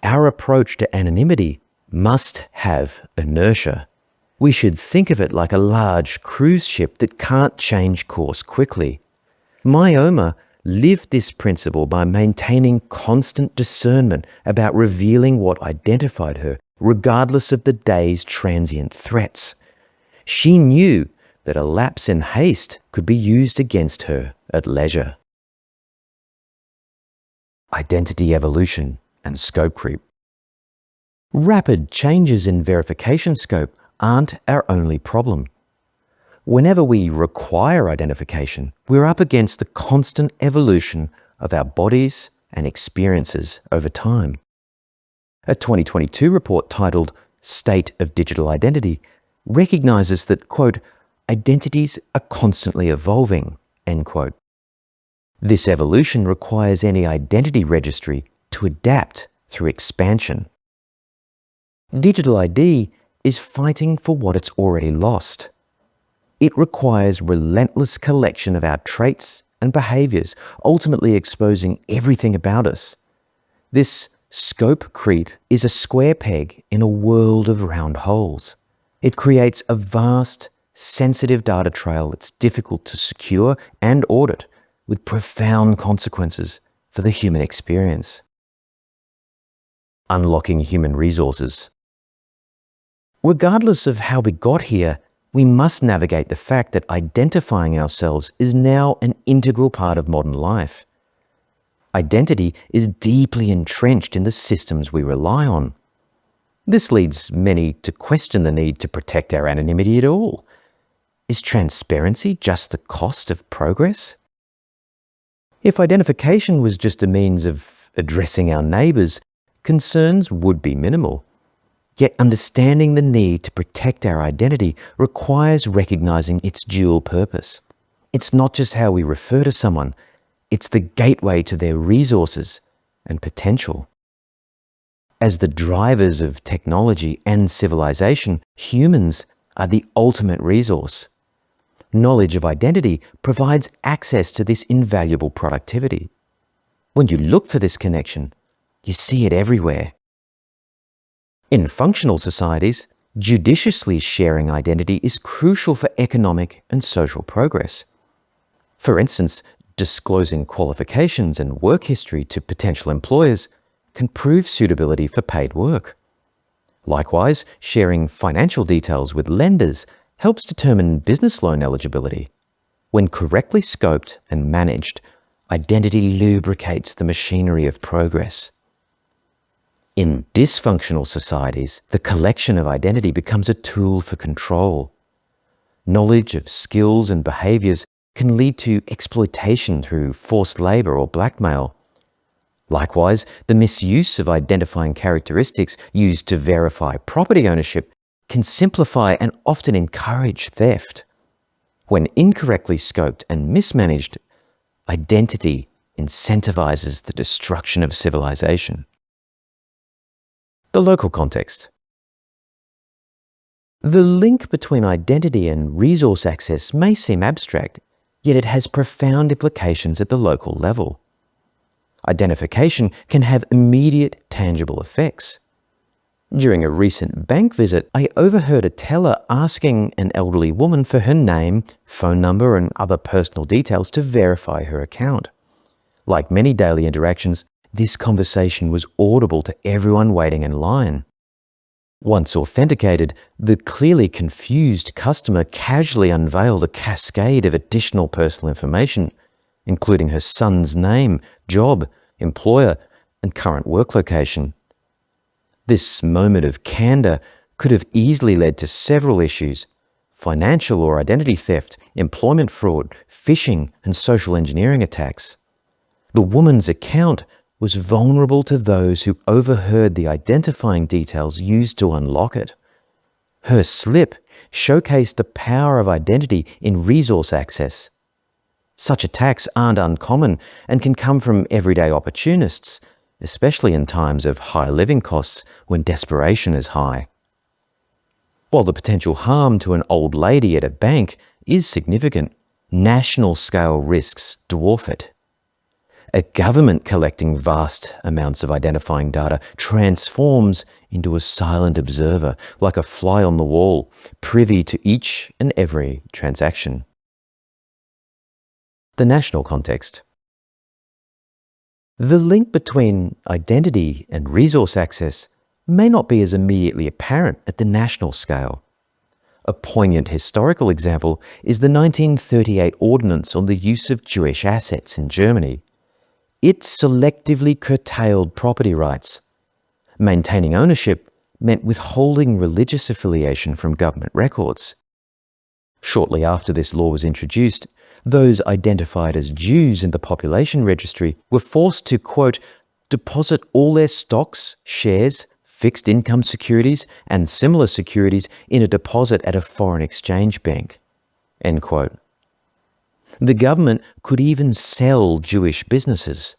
Our approach to anonymity must have inertia. We should think of it like a large cruise ship that can't change course quickly. Myoma lived this principle by maintaining constant discernment about revealing what identified her, regardless of the day's transient threats. She knew that a lapse in haste could be used against her at leisure. Identity evolution and scope creep. Rapid changes in verification scope aren't our only problem. Whenever we require identification, we're up against the constant evolution of our bodies and experiences over time. A 2022 report titled State of Digital Identity recognizes that, quote, "identities are constantly evolving," end quote. This evolution requires any identity registry to adapt through expansion. Digital ID is fighting for what it's already lost. It requires relentless collection of our traits and behaviors, ultimately exposing everything about us. This scope creep is a square peg in a world of round holes. It creates a vast, sensitive data trail that's difficult to secure and audit, with profound consequences for the human experience. Unlocking human resources. Regardless of how we got here, we must navigate the fact that identifying ourselves is now an integral part of modern life. Identity is deeply entrenched in the systems we rely on. This leads many to question the need to protect our anonymity at all. Is transparency just the cost of progress? If identification was just a means of addressing our neighbours, concerns would be minimal. Yet understanding the need to protect our identity requires recognizing its dual purpose. It's not just how we refer to someone, it's the gateway to their resources and potential. As the drivers of technology and civilization, humans are the ultimate resource. Knowledge of identity provides access to this invaluable productivity. When you look for this connection, you see it everywhere. In functional societies, Judiciously sharing identity is crucial for economic and social progress. For instance, disclosing qualifications and work history to potential employers can prove suitability for paid work. Likewise, sharing financial details with lenders helps determine business loan eligibility. When correctly scoped and managed, identity lubricates the machinery of progress. In dysfunctional societies, the collection of identity becomes a tool for control. Knowledge of skills and behaviors can lead to exploitation through forced labor or blackmail. Likewise, the misuse of identifying characteristics used to verify property ownership can simplify and often encourage theft. When incorrectly scoped and mismanaged, identity incentivizes the destruction of civilization. The local context. The link between identity and resource access may seem abstract, yet it has profound implications at the local level. Identification can have immediate, tangible effects. During a recent bank visit, I overheard a teller asking an elderly woman for her name, phone number, and other personal details to verify her account. Like many daily interactions, this conversation was audible to everyone waiting in line. Once authenticated, the clearly confused customer casually unveiled a cascade of additional personal information, including her son's name, job, employer, and current work location. This moment of candor could have easily led to several issues: financial or identity theft, employment fraud, phishing, and social engineering attacks. The woman's account was vulnerable to those who overheard the identifying details used to unlock it. Her slip showcased the power of identity in resource access. Such attacks aren't uncommon and can come from everyday opportunists, especially in times of high living costs when desperation is high. While the potential harm to an old lady at a bank is significant, national-scale risks dwarf it. A government collecting vast amounts of identifying data transforms into a silent observer, like a fly on the wall, privy to each and every transaction. The national context. The link between identity and resource access may not be as immediately apparent at the national scale. A poignant historical example is the 1938 Ordinance on the Use of Jewish Assets in Germany. It selectively curtailed property rights. Maintaining ownership meant withholding religious affiliation from government records. Shortly after this law was introduced, those identified as Jews in the population registry were forced to, quote, deposit all their stocks, shares, fixed income securities, and similar securities in a deposit at a foreign exchange bank, end quote. The government could even sell Jewish businesses.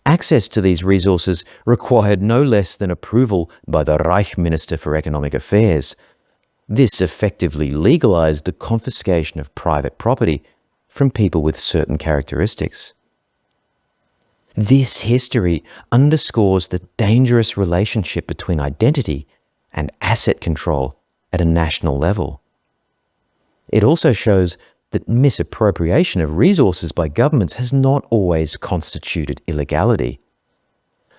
Access to these resources required no less than approval by the Reich Minister for Economic Affairs. This effectively legalized the confiscation of private property from people with certain characteristics. This history underscores the dangerous relationship between identity and asset control at a national level. It also shows that misappropriation of resources by governments has not always constituted illegality.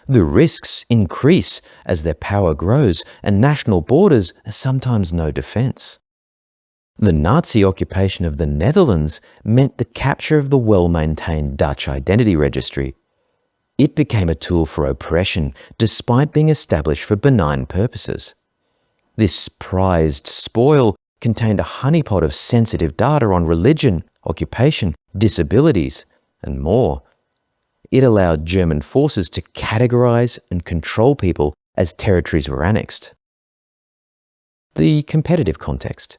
The risks increase as their power grows, and national borders are sometimes no defense. The Nazi occupation of the Netherlands meant the capture of the well-maintained Dutch identity registry. It became a tool for oppression despite being established for benign purposes. This prized spoil contained a honeypot of sensitive data on religion, occupation, disabilities, and more. It allowed German forces to categorize and control people as territories were annexed. The competitive context.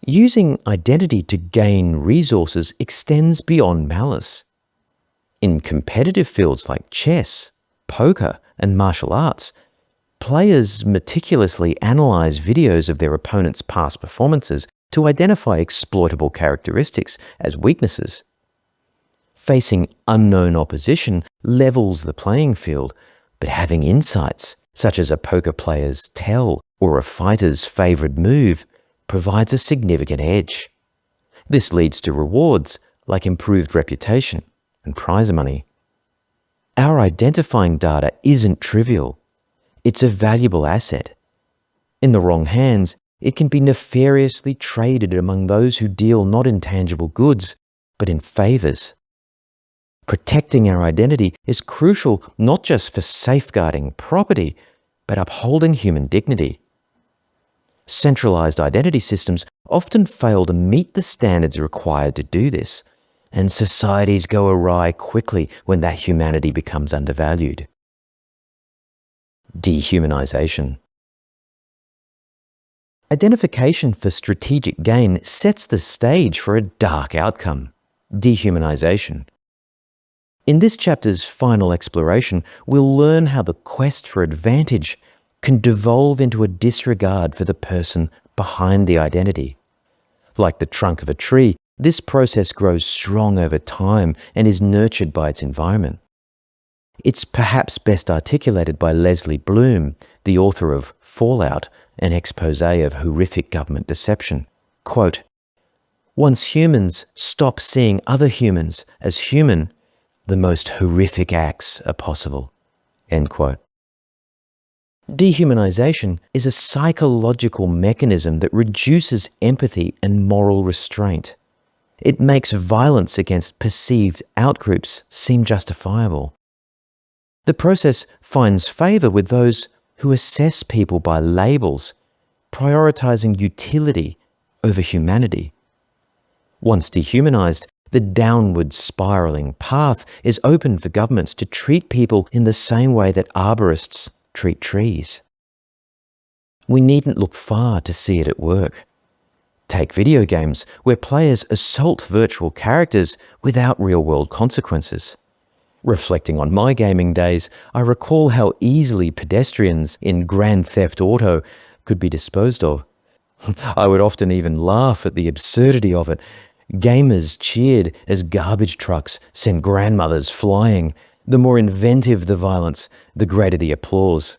Using identity to gain resources extends beyond malice. In competitive fields like chess, poker, and martial arts, players meticulously analyze videos of their opponent's past performances to identify exploitable characteristics as weaknesses. Facing unknown opposition levels the playing field, but having insights such as a poker player's tell or a fighter's favoured move, provides a significant edge. This leads to rewards like improved reputation and prize money. Our identifying data isn't trivial. It's a valuable asset. In the wrong hands, it can be nefariously traded among those who deal not in tangible goods, but in favours. Protecting our identity is crucial not just for safeguarding property, but upholding human dignity. Centralised identity systems often fail to meet the standards required to do this, and societies go awry quickly when that humanity becomes undervalued. Dehumanization. Identification for strategic gain sets the stage for a dark outcome: dehumanization. In this chapter's final exploration, we'll learn how the quest for advantage can devolve into a disregard for the person behind the identity. Like the trunk of a tree, this process grows strong over time and is nurtured by its environment. It's perhaps best articulated by Leslie Bloom, the author of Fallout, an expose of horrific government deception. Quote, "Once humans stop seeing other humans as human, the most horrific acts are possible." End quote. Dehumanization is a psychological mechanism that reduces empathy and moral restraint. It makes violence against perceived outgroups seem justifiable. The process finds favour with those who assess people by labels, prioritizing utility over humanity. Once dehumanized, the downward spiraling path is open for governments to treat people in the same way that arborists treat trees. We needn't look far to see it at work. Take video games, where players assault virtual characters without real-world consequences. Reflecting on my gaming days, I recall how easily pedestrians in Grand Theft Auto could be disposed of. I would often even laugh at the absurdity of it. Gamers cheered as garbage trucks sent grandmothers flying. The more inventive the violence, the greater the applause.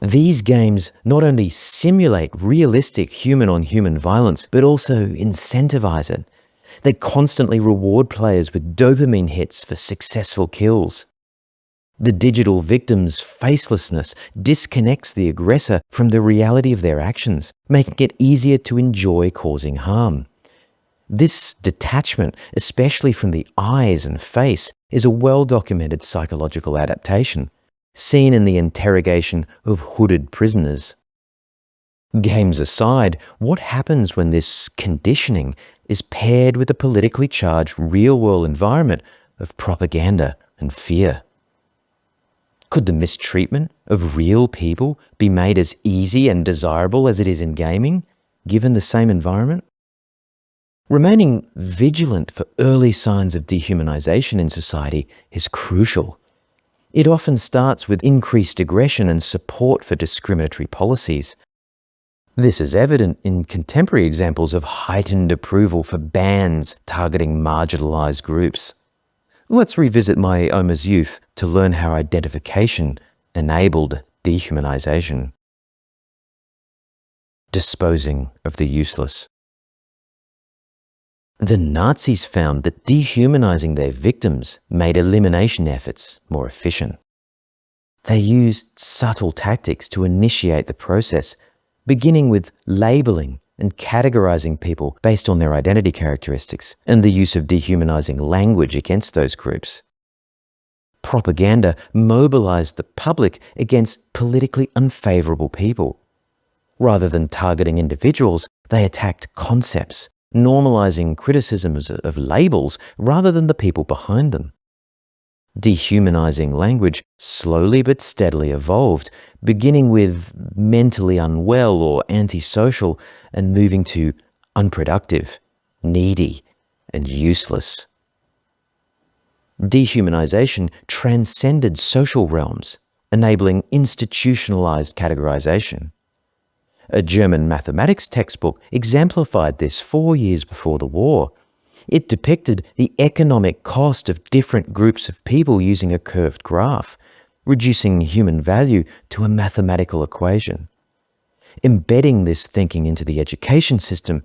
These games not only simulate realistic human-on-human violence, but also incentivize it. They constantly reward players with dopamine hits for successful kills. The digital victim's facelessness disconnects the aggressor from the reality of their actions, making it easier to enjoy causing harm. This detachment, especially from the eyes and face, is a well-documented psychological adaptation, seen in the interrogation of hooded prisoners. Games aside, what happens when this conditioning is paired with a politically charged real-world environment of propaganda and fear? Could the mistreatment of real people be made as easy and desirable as it is in gaming, given the same environment? Remaining vigilant for early signs of dehumanization in society is crucial. It often starts with increased aggression and support for discriminatory policies. This is evident in contemporary examples of heightened approval for bans targeting marginalized groups. Let's revisit my Oma's youth to learn how identification enabled dehumanization. Disposing of the useless. The Nazis found that dehumanizing their victims made elimination efforts more efficient. They used subtle tactics to initiate the process, beginning with labeling and categorizing people based on their identity characteristics and the use of dehumanizing language against those groups. Propaganda mobilized the public against politically unfavorable people. Rather than targeting individuals, they attacked concepts, normalizing criticisms of labels rather than the people behind them. Dehumanizing language slowly but steadily evolved, beginning with mentally unwell or antisocial and moving to unproductive, needy, and useless. Dehumanization transcended social realms, enabling institutionalized categorization. A German mathematics textbook exemplified this 4 years before the war. It depicted the economic cost of different groups of people using a curved graph, reducing human value to a mathematical equation. Embedding this thinking into the education system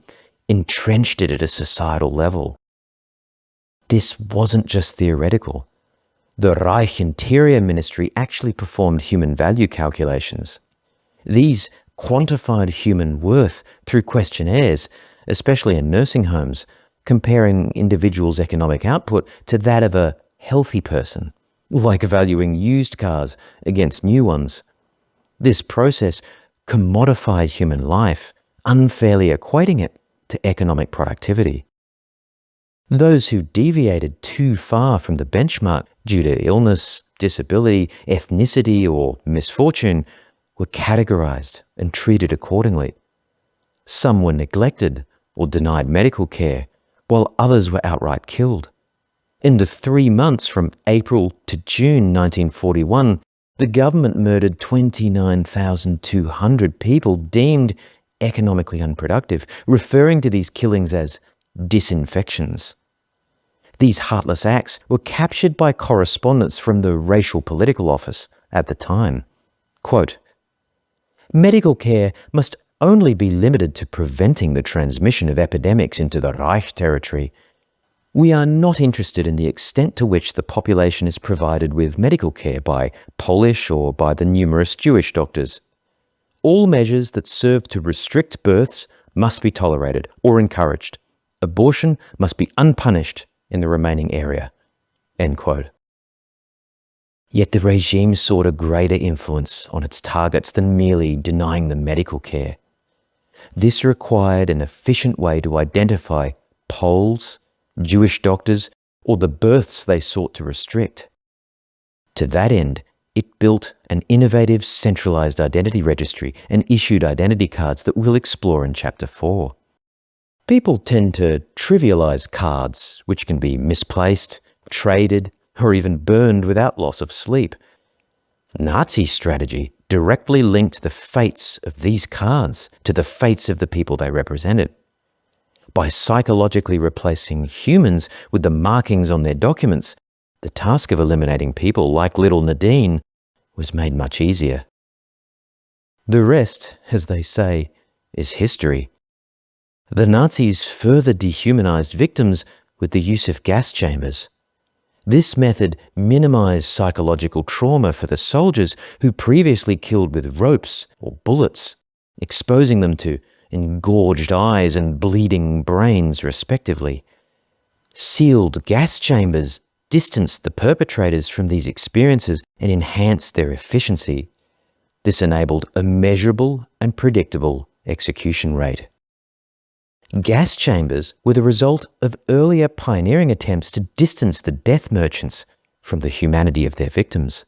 entrenched it at a societal level. This wasn't just theoretical. The Reich Interior Ministry actually performed human value calculations. These quantified human worth through questionnaires, especially in nursing homes, comparing individuals' economic output to that of a healthy person, like valuing used cars against new ones. This process commodified human life, unfairly equating it to economic productivity. Those who deviated too far from the benchmark due to illness, disability, ethnicity, or misfortune were categorized and treated accordingly. Some were neglected or denied medical care, while others were outright killed. In the 3 months from April to June 1941, the government murdered 29,200 people deemed economically unproductive, referring to these killings as disinfections. These heartless acts were captured by correspondents from the Racial Political Office at the time. Quote, "Medical care must only be limited to preventing the transmission of epidemics into the Reich territory. We are not interested in the extent to which the population is provided with medical care by Polish or by the numerous Jewish doctors. All measures that serve to restrict births must be tolerated or encouraged. Abortion must be unpunished in the remaining area." End quote. Yet the regime sought a greater influence on its targets than merely denying them medical care. This required an efficient way to identify Poles, Jewish doctors, or the births they sought to restrict. To that end, it built an innovative centralised identity registry and issued identity cards that we'll explore in Chapter 4. People tend to trivialise cards, which can be misplaced, traded, or even burned without loss of sleep. Nazi strategy directly linked the fates of these cards to the fates of the people they represented. By psychologically replacing humans with the markings on their documents, the task of eliminating people like little Nadine was made much easier. The rest, as they say, is history. The Nazis further dehumanized victims with the use of gas chambers. This method minimized psychological trauma for the soldiers who previously killed with ropes or bullets, exposing them to engorged eyes and bleeding brains, respectively. Sealed gas chambers distanced the perpetrators from these experiences and enhanced their efficiency. This enabled a measurable and predictable execution rate. Gas chambers were the result of earlier pioneering attempts to distance the death merchants from the humanity of their victims.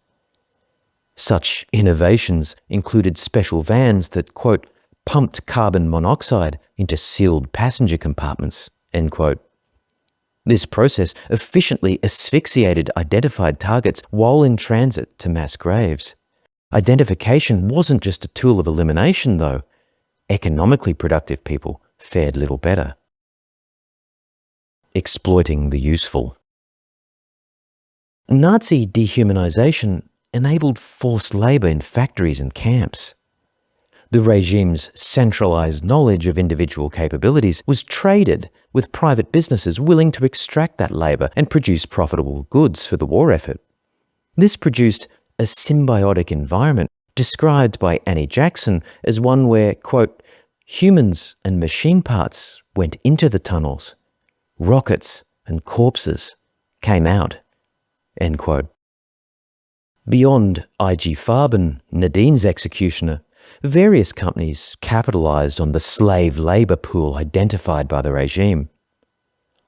Such innovations included special vans that, quote, pumped carbon monoxide into sealed passenger compartments, end quote. This process efficiently asphyxiated identified targets while in transit to mass graves. Identification wasn't just a tool of elimination, though. Economically productive people fared little better. Exploiting the useful. Nazi dehumanization enabled forced labor in factories and camps. The regime's centralized knowledge of individual capabilities was traded with private businesses willing to extract that labor and produce profitable goods for the war effort. This produced a symbiotic environment described by Annie Jackson as one where, quote, humans and machine parts went into the tunnels. Rockets and corpses came out, end quote. Beyond IG Farben, Nadine's executioner, various companies capitalized on the slave labor pool identified by the regime.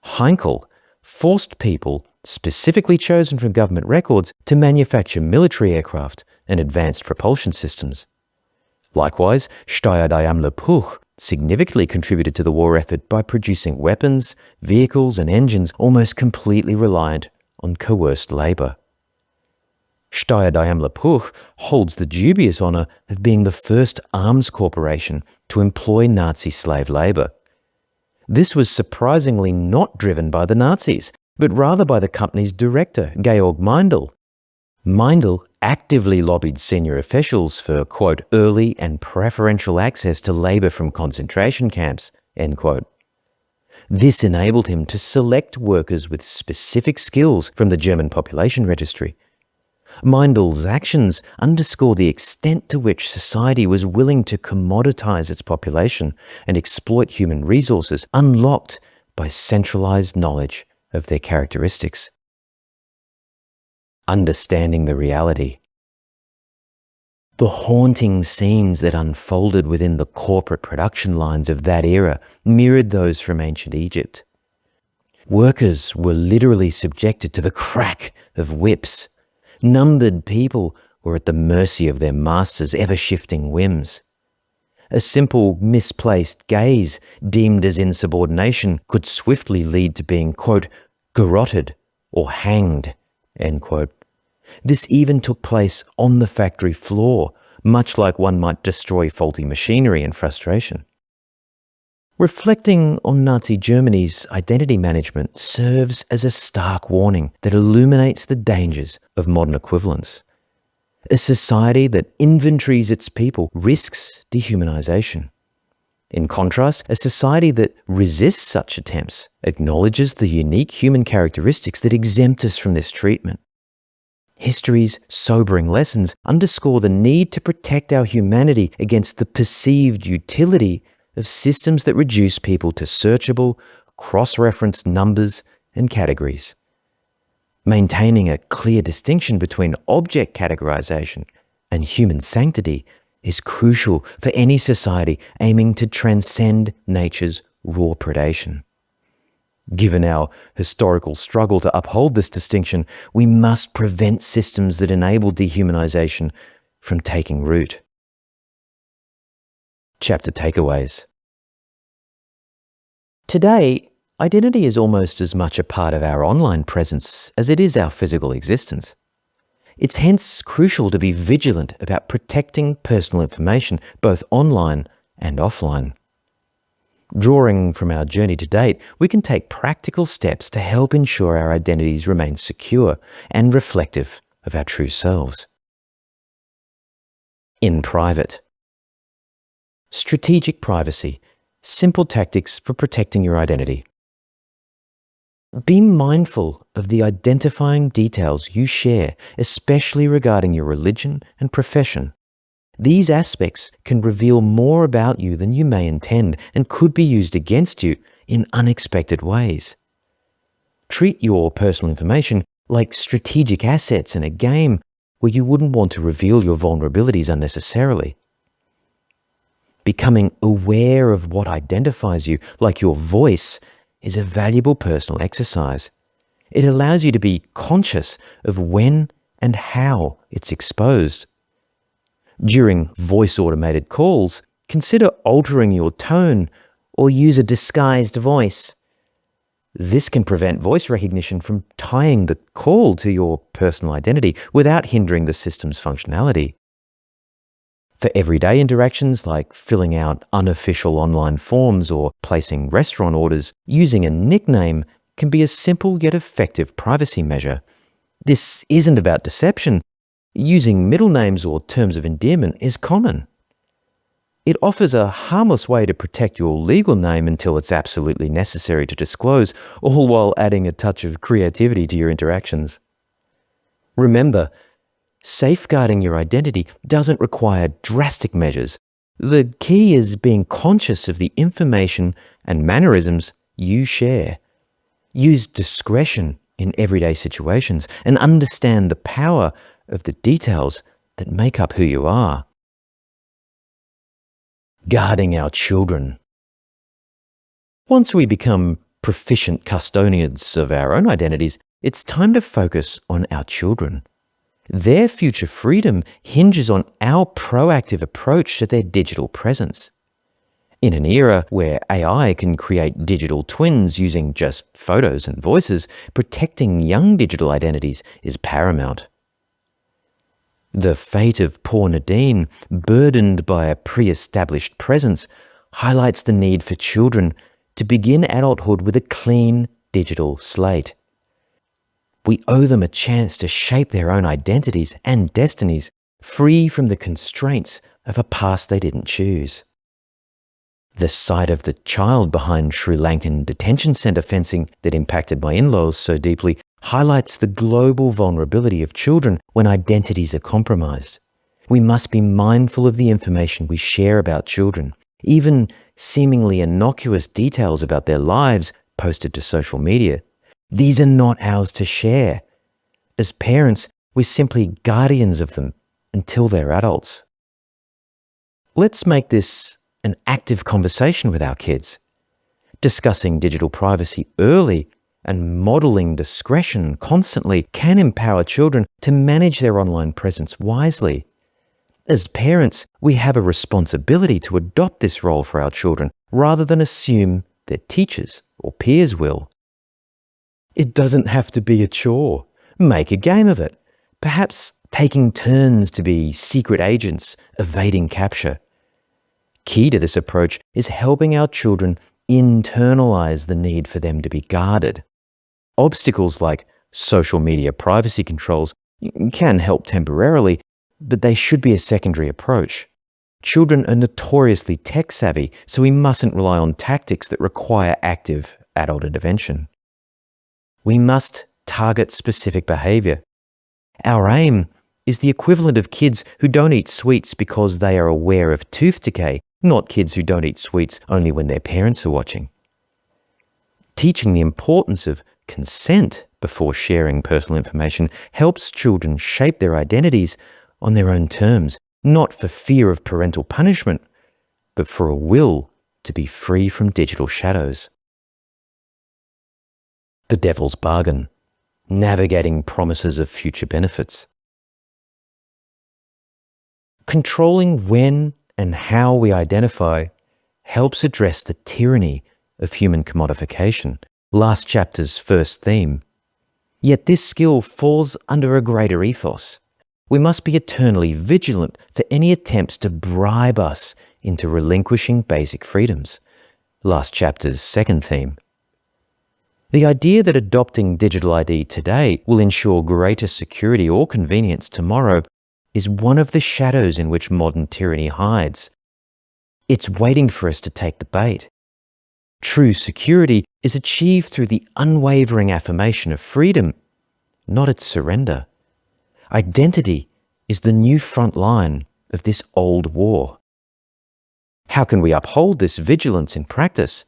Heinkel forced people specifically chosen from government records to manufacture military aircraft and advanced propulsion systems. Likewise, Steuerdei am Lepuch significantly contributed to the war effort by producing weapons, vehicles, and engines almost completely reliant on coerced labor. Steuerdei am Lepuch holds the dubious honor of being the first arms corporation to employ Nazi slave labor. This was surprisingly not driven by the Nazis, but rather by the company's director, Georg Meindl. Meindl actively lobbied senior officials for, quote, early and preferential access to labour from concentration camps, end quote. This enabled him to select workers with specific skills from the German population registry. Meindel's actions underscore the extent to which society was willing to commoditize its population and exploit human resources unlocked by centralized knowledge of their characteristics. Understanding the reality. The haunting scenes that unfolded within the corporate production lines of that era mirrored those from ancient Egypt. Workers were literally subjected to the crack of whips. Numbered people were at the mercy of their masters' ever-shifting whims. A simple, misplaced gaze deemed as insubordination could swiftly lead to being, quote, garroted or hanged, end quote. This even took place on the factory floor, much like one might destroy faulty machinery in frustration. Reflecting on Nazi Germany's identity management serves as a stark warning that illuminates the dangers of modern equivalence. A society that inventories its people risks dehumanization. In contrast, a society that resists such attempts acknowledges the unique human characteristics that exempt us from this treatment. History's sobering lessons underscore the need to protect our humanity against the perceived utility of systems that reduce people to searchable, cross-referenced numbers and categories. Maintaining a clear distinction between object categorization and human sanctity is crucial for any society aiming to transcend nature's raw predation. Given our historical struggle to uphold this distinction, we must prevent systems that enable dehumanization from taking root. Chapter takeaways. Today, identity is almost as much a part of our online presence as it is our physical existence. It's hence crucial to be vigilant about protecting personal information both online and offline. Drawing from our journey to date, we can take practical steps to help ensure our identities remain secure and reflective of our true selves. In private. Strategic privacy. Simple tactics for protecting your identity. Be mindful of the identifying details you share, especially regarding your religion and profession. These aspects can reveal more about you than you may intend and could be used against you in unexpected ways. Treat your personal information like strategic assets in a game where you wouldn't want to reveal your vulnerabilities unnecessarily. Becoming aware of what identifies you, like your voice, is a valuable personal exercise. It allows you to be conscious of when and how it's exposed. During voice-automated calls, consider altering your tone or use a disguised voice. This can prevent voice recognition from tying the call to your personal identity without hindering the system's functionality. For everyday interactions like filling out unofficial online forms or placing restaurant orders, using a nickname can be a simple yet effective privacy measure. This isn't about deception. Using middle names or terms of endearment is common. It offers a harmless way to protect your legal name until it's absolutely necessary to disclose, all while adding a touch of creativity to your interactions. Remember, safeguarding your identity doesn't require drastic measures. The key is being conscious of the information and mannerisms you share. Use discretion in everyday situations and understand the power of the details that make up who you are. Guarding our children. Once we become proficient custodians of our own identities, it's time to focus on our children. Their future freedom hinges on our proactive approach to their digital presence. In an era where AI can create digital twins using just photos and voices, protecting young digital identities is paramount. The fate of poor Nadine, burdened by a pre-established presence, highlights the need for children to begin adulthood with a clean digital slate. We owe them a chance to shape their own identities and destinies, free from the constraints of a past they didn't choose. The sight of the child behind Sri Lankan detention centre fencing that impacted my in-laws so deeply highlights the global vulnerability of children when identities are compromised. We must be mindful of the information we share about children, even seemingly innocuous details about their lives posted to social media. These are not ours to share. As parents, we're simply guardians of them until they're adults. Let's make this an active conversation with our kids. Discussing digital privacy early and modeling discretion constantly can empower children to manage their online presence wisely. As parents, we have a responsibility to adopt this role for our children rather than assume their teachers or peers will. It doesn't have to be a chore. Make a game of it. Perhaps taking turns to be secret agents evading capture. Key to this approach is helping our children internalize the need for them to be guarded. Obstacles like social media privacy controls can help temporarily, but they should be a secondary approach. Children are notoriously tech-savvy, so we mustn't rely on tactics that require active adult intervention. We must target specific behavior. Our aim is the equivalent of kids who don't eat sweets because they are aware of tooth decay, not kids who don't eat sweets only when their parents are watching. Teaching the importance of consent before sharing personal information helps children shape their identities on their own terms, not for fear of parental punishment, but for a will to be free from digital shadows. The devil's bargain, navigating promises of future benefits. Controlling when and how we identify helps address the tyranny of human commodification, last chapter's first theme. Yet this skill falls under a greater ethos. We must be eternally vigilant for any attempts to bribe us into relinquishing basic freedoms, last chapter's second theme. The idea that adopting digital ID today will ensure greater security or convenience tomorrow is one of the shadows in which modern tyranny hides. It's waiting for us to take the bait. True security is achieved through the unwavering affirmation of freedom, not its surrender. Identity is the new front line of this old war. How can we uphold this vigilance in practice?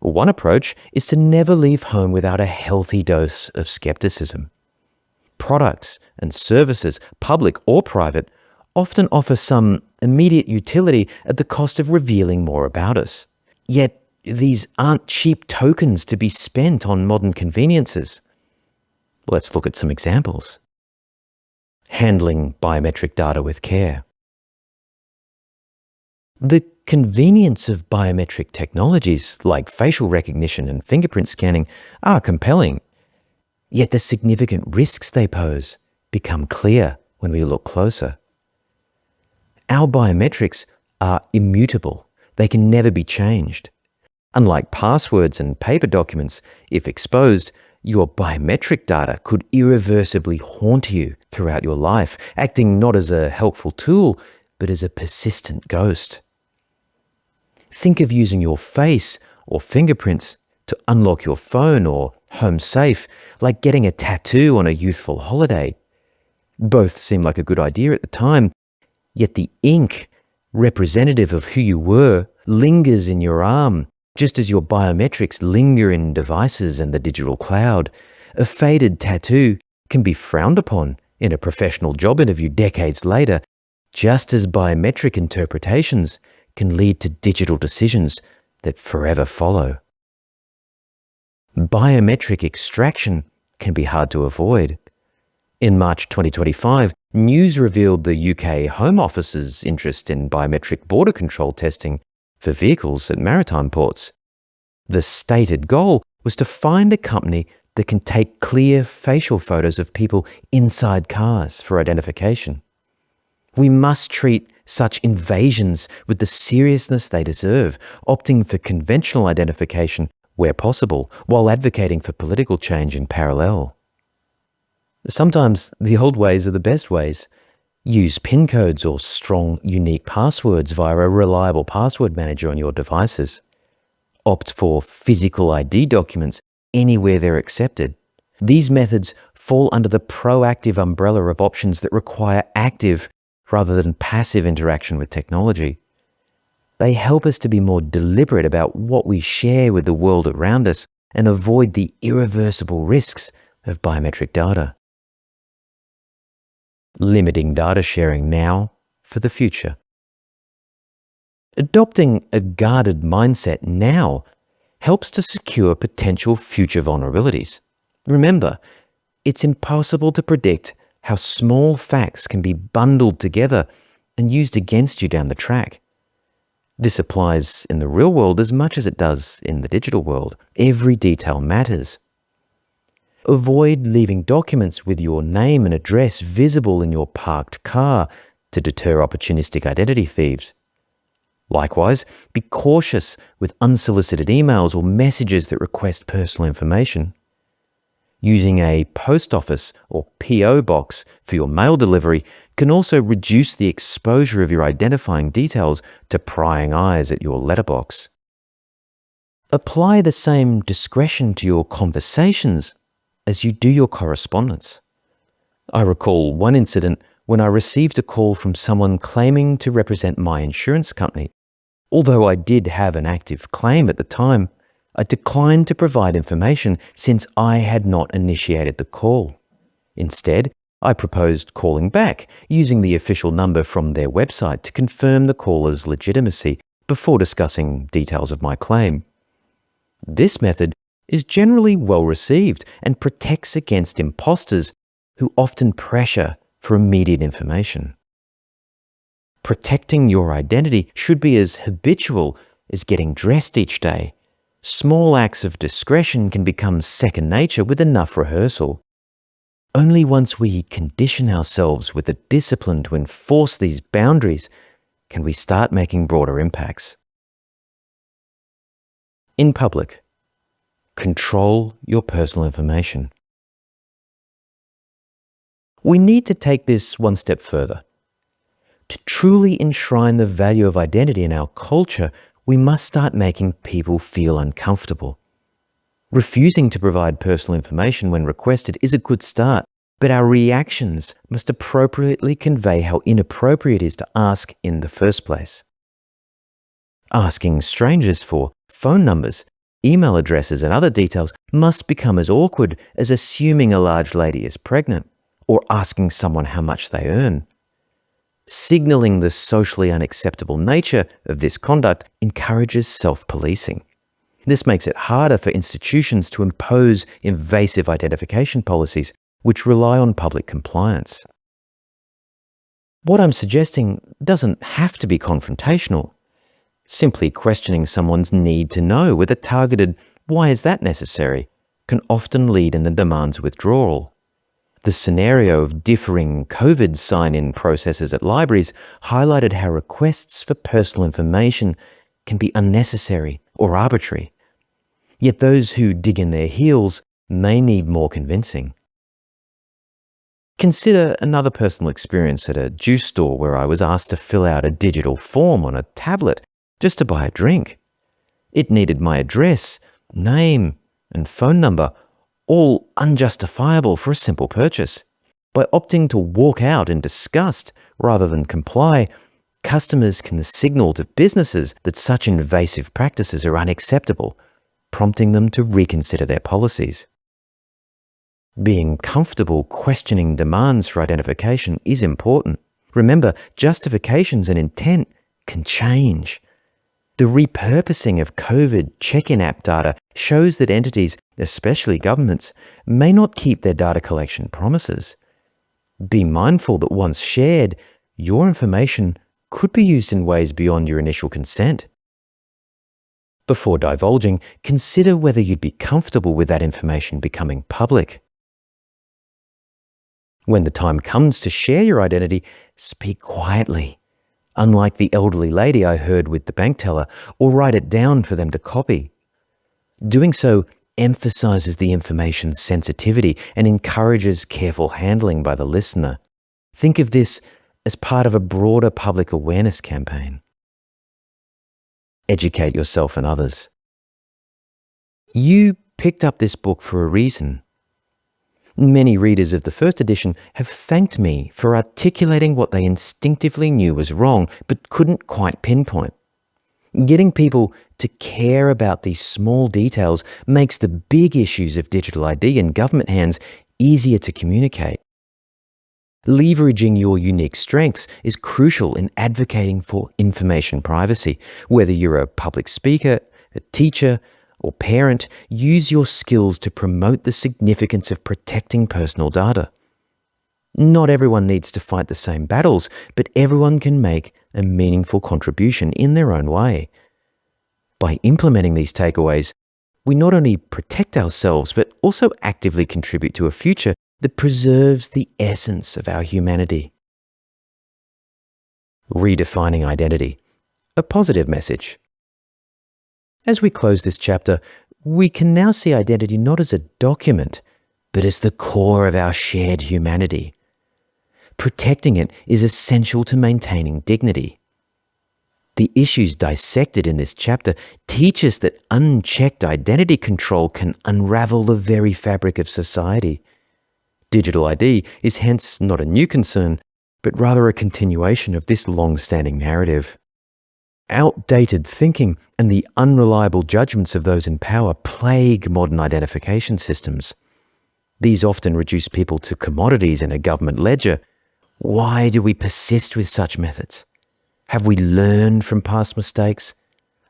One approach is to never leave home without a healthy dose of skepticism. Products and services, public or private, often offer some immediate utility at the cost of revealing more about us. Yet, these aren't cheap tokens to be spent on modern conveniences. Let's look at some examples. Handling biometric data with care. The convenience of biometric technologies like facial recognition and fingerprint scanning are compelling, yet the significant risks they pose become clear when we look closer. Our biometrics are immutable. They can never be changed. Unlike passwords and paper documents, if exposed, your biometric data could irreversibly haunt you throughout your life, acting not as a helpful tool, but as a persistent ghost. Think of using your face or fingerprints to unlock your phone or home safe, like getting a tattoo on a youthful holiday. Both seem like a good idea at the time, yet the ink, representative of who you were, lingers in your arm, just as your biometrics linger in devices and the digital cloud. A faded tattoo can be frowned upon in a professional job interview decades later, just as biometric interpretations can lead to digital decisions that forever follow. Biometric extraction can be hard to avoid. In March 2025, news revealed the UK Home Office's interest in biometric border control testing for vehicles at maritime ports. The stated goal was to find a company that can take clear facial photos of people inside cars for identification. We must treat such invasions with the seriousness they deserve, opting for conventional identification where possible, while advocating for political change in parallel. Sometimes the old ways are the best ways. Use PIN codes or strong, unique passwords via a reliable password manager on your devices. Opt for physical ID documents anywhere they're accepted. These methods fall under the proactive umbrella of options that require active rather than passive interaction with technology. They help us to be more deliberate about what we share with the world around us and avoid the irreversible risks of biometric data. Limiting data sharing now for the future. Adopting a guarded mindset now helps to secure potential future vulnerabilities. Remember, it's impossible to predict how small facts can be bundled together and used against you down the track. This applies in the real world as much as it does in the digital world. Every detail matters. Avoid leaving documents with your name and address visible in your parked car to deter opportunistic identity thieves. Likewise, be cautious with unsolicited emails or messages that request personal information. Using a post office or PO box for your mail delivery can also reduce the exposure of your identifying details to prying eyes at your letterbox. Apply the same discretion to your conversations as you do your correspondence. I recall one incident when I received a call from someone claiming to represent my insurance company. Although I did have an active claim at the time, I declined to provide information since I had not initiated the call. Instead, I proposed calling back using the official number from their website to confirm the caller's legitimacy before discussing details of my claim. This method is generally well received and protects against imposters who often pressure for immediate information. Protecting your identity should be as habitual as getting dressed each day. Small acts of discretion can become second nature with enough rehearsal. Only once we condition ourselves with the discipline to enforce these boundaries can we start making broader impacts. In public, control your personal information. We need to take this one step further. To truly enshrine the value of identity in our culture, we must start making people feel uncomfortable. Refusing to provide personal information when requested is a good start, but our reactions must appropriately convey how inappropriate it is to ask in the first place. Asking strangers for phone numbers, email addresses, and other details must become as awkward as assuming a large lady is pregnant or asking someone how much they earn. Signaling the socially unacceptable nature of this conduct encourages self-policing. This makes it harder for institutions to impose invasive identification policies which rely on public compliance. What I'm suggesting doesn't have to be confrontational. Simply questioning someone's need to know with a targeted "why is that necessary?" can often lead in the demand's withdrawal. The scenario of differing COVID sign-in processes at libraries highlighted how requests for personal information can be unnecessary or arbitrary. Yet those who dig in their heels may need more convincing. Consider another personal experience at a juice store where I was asked to fill out a digital form on a tablet just to buy a drink. It needed my address, name, and phone number, all unjustifiable for a simple purchase. By opting to walk out in disgust rather than comply, customers can signal to businesses that such invasive practices are unacceptable, prompting them to reconsider their policies. Being comfortable questioning demands for identification is important. Remember, justifications and intent can change. The repurposing of COVID check-in app data shows that entities, especially governments, may not keep their data collection promises. Be mindful that once shared, your information could be used in ways beyond your initial consent. Before divulging, consider whether you'd be comfortable with that information becoming public. When the time comes to share your identity, speak quietly, unlike the elderly lady I heard with the bank teller, or write it down for them to copy. Doing so emphasizes the information's sensitivity and encourages careful handling by the listener. Think of this as part of a broader public awareness campaign. Educate yourself and others. You picked up this book for a reason. Many readers of the first edition have thanked me for articulating what they instinctively knew was wrong but couldn't quite pinpoint. Getting people to care about these small details makes the big issues of digital ID in government hands easier to communicate. Leveraging your unique strengths is crucial in advocating for information privacy. Whether you're a public speaker, a teacher, or parent, use your skills to promote the significance of protecting personal data. Not everyone needs to fight the same battles, but everyone can make a meaningful contribution in their own way. By implementing these takeaways, we not only protect ourselves, but also actively contribute to a future that preserves the essence of our humanity. Redefining identity. A positive message. As we close this chapter, we can now see identity not as a document, but as the core of our shared humanity. Protecting it is essential to maintaining dignity. The issues dissected in this chapter teach us that unchecked identity control can unravel the very fabric of society. Digital ID is hence not a new concern, but rather a continuation of this long-standing narrative. Outdated thinking and the unreliable judgments of those in power plague modern identification systems. These often reduce people to commodities in a government ledger. Why do we persist with such methods? Have we learned from past mistakes?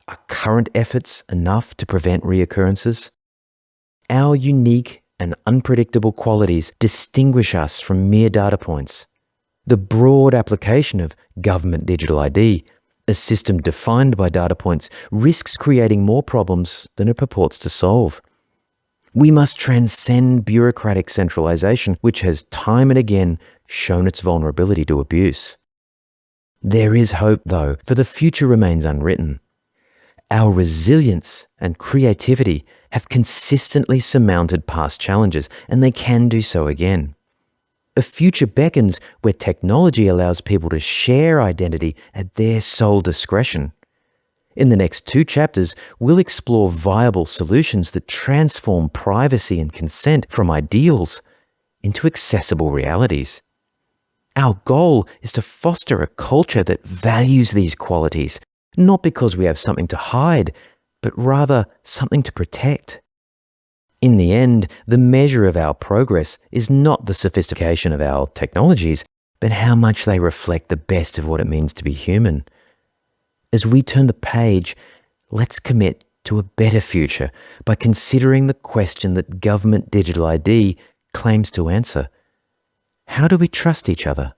Are current efforts enough to prevent reoccurrences? Our unique and unpredictable qualities distinguish us from mere data points. The broad application of government digital ID, a system defined by data points, risks creating more problems than it purports to solve. We must transcend bureaucratic centralization, which has time and again shown its vulnerability to abuse. There is hope, though, for the future remains unwritten. Our resilience and creativity have consistently surmounted past challenges, and they can do so again. A future beckons where technology allows people to share identity at their sole discretion. In the next 2 chapters, we'll explore viable solutions that transform privacy and consent from ideals into accessible realities. Our goal is to foster a culture that values these qualities, not because we have something to hide, but rather something to protect. In the end, the measure of our progress is not the sophistication of our technologies, but how much they reflect the best of what it means to be human. As we turn the page, let's commit to a better future by considering the question that government digital ID claims to answer. How do we trust each other?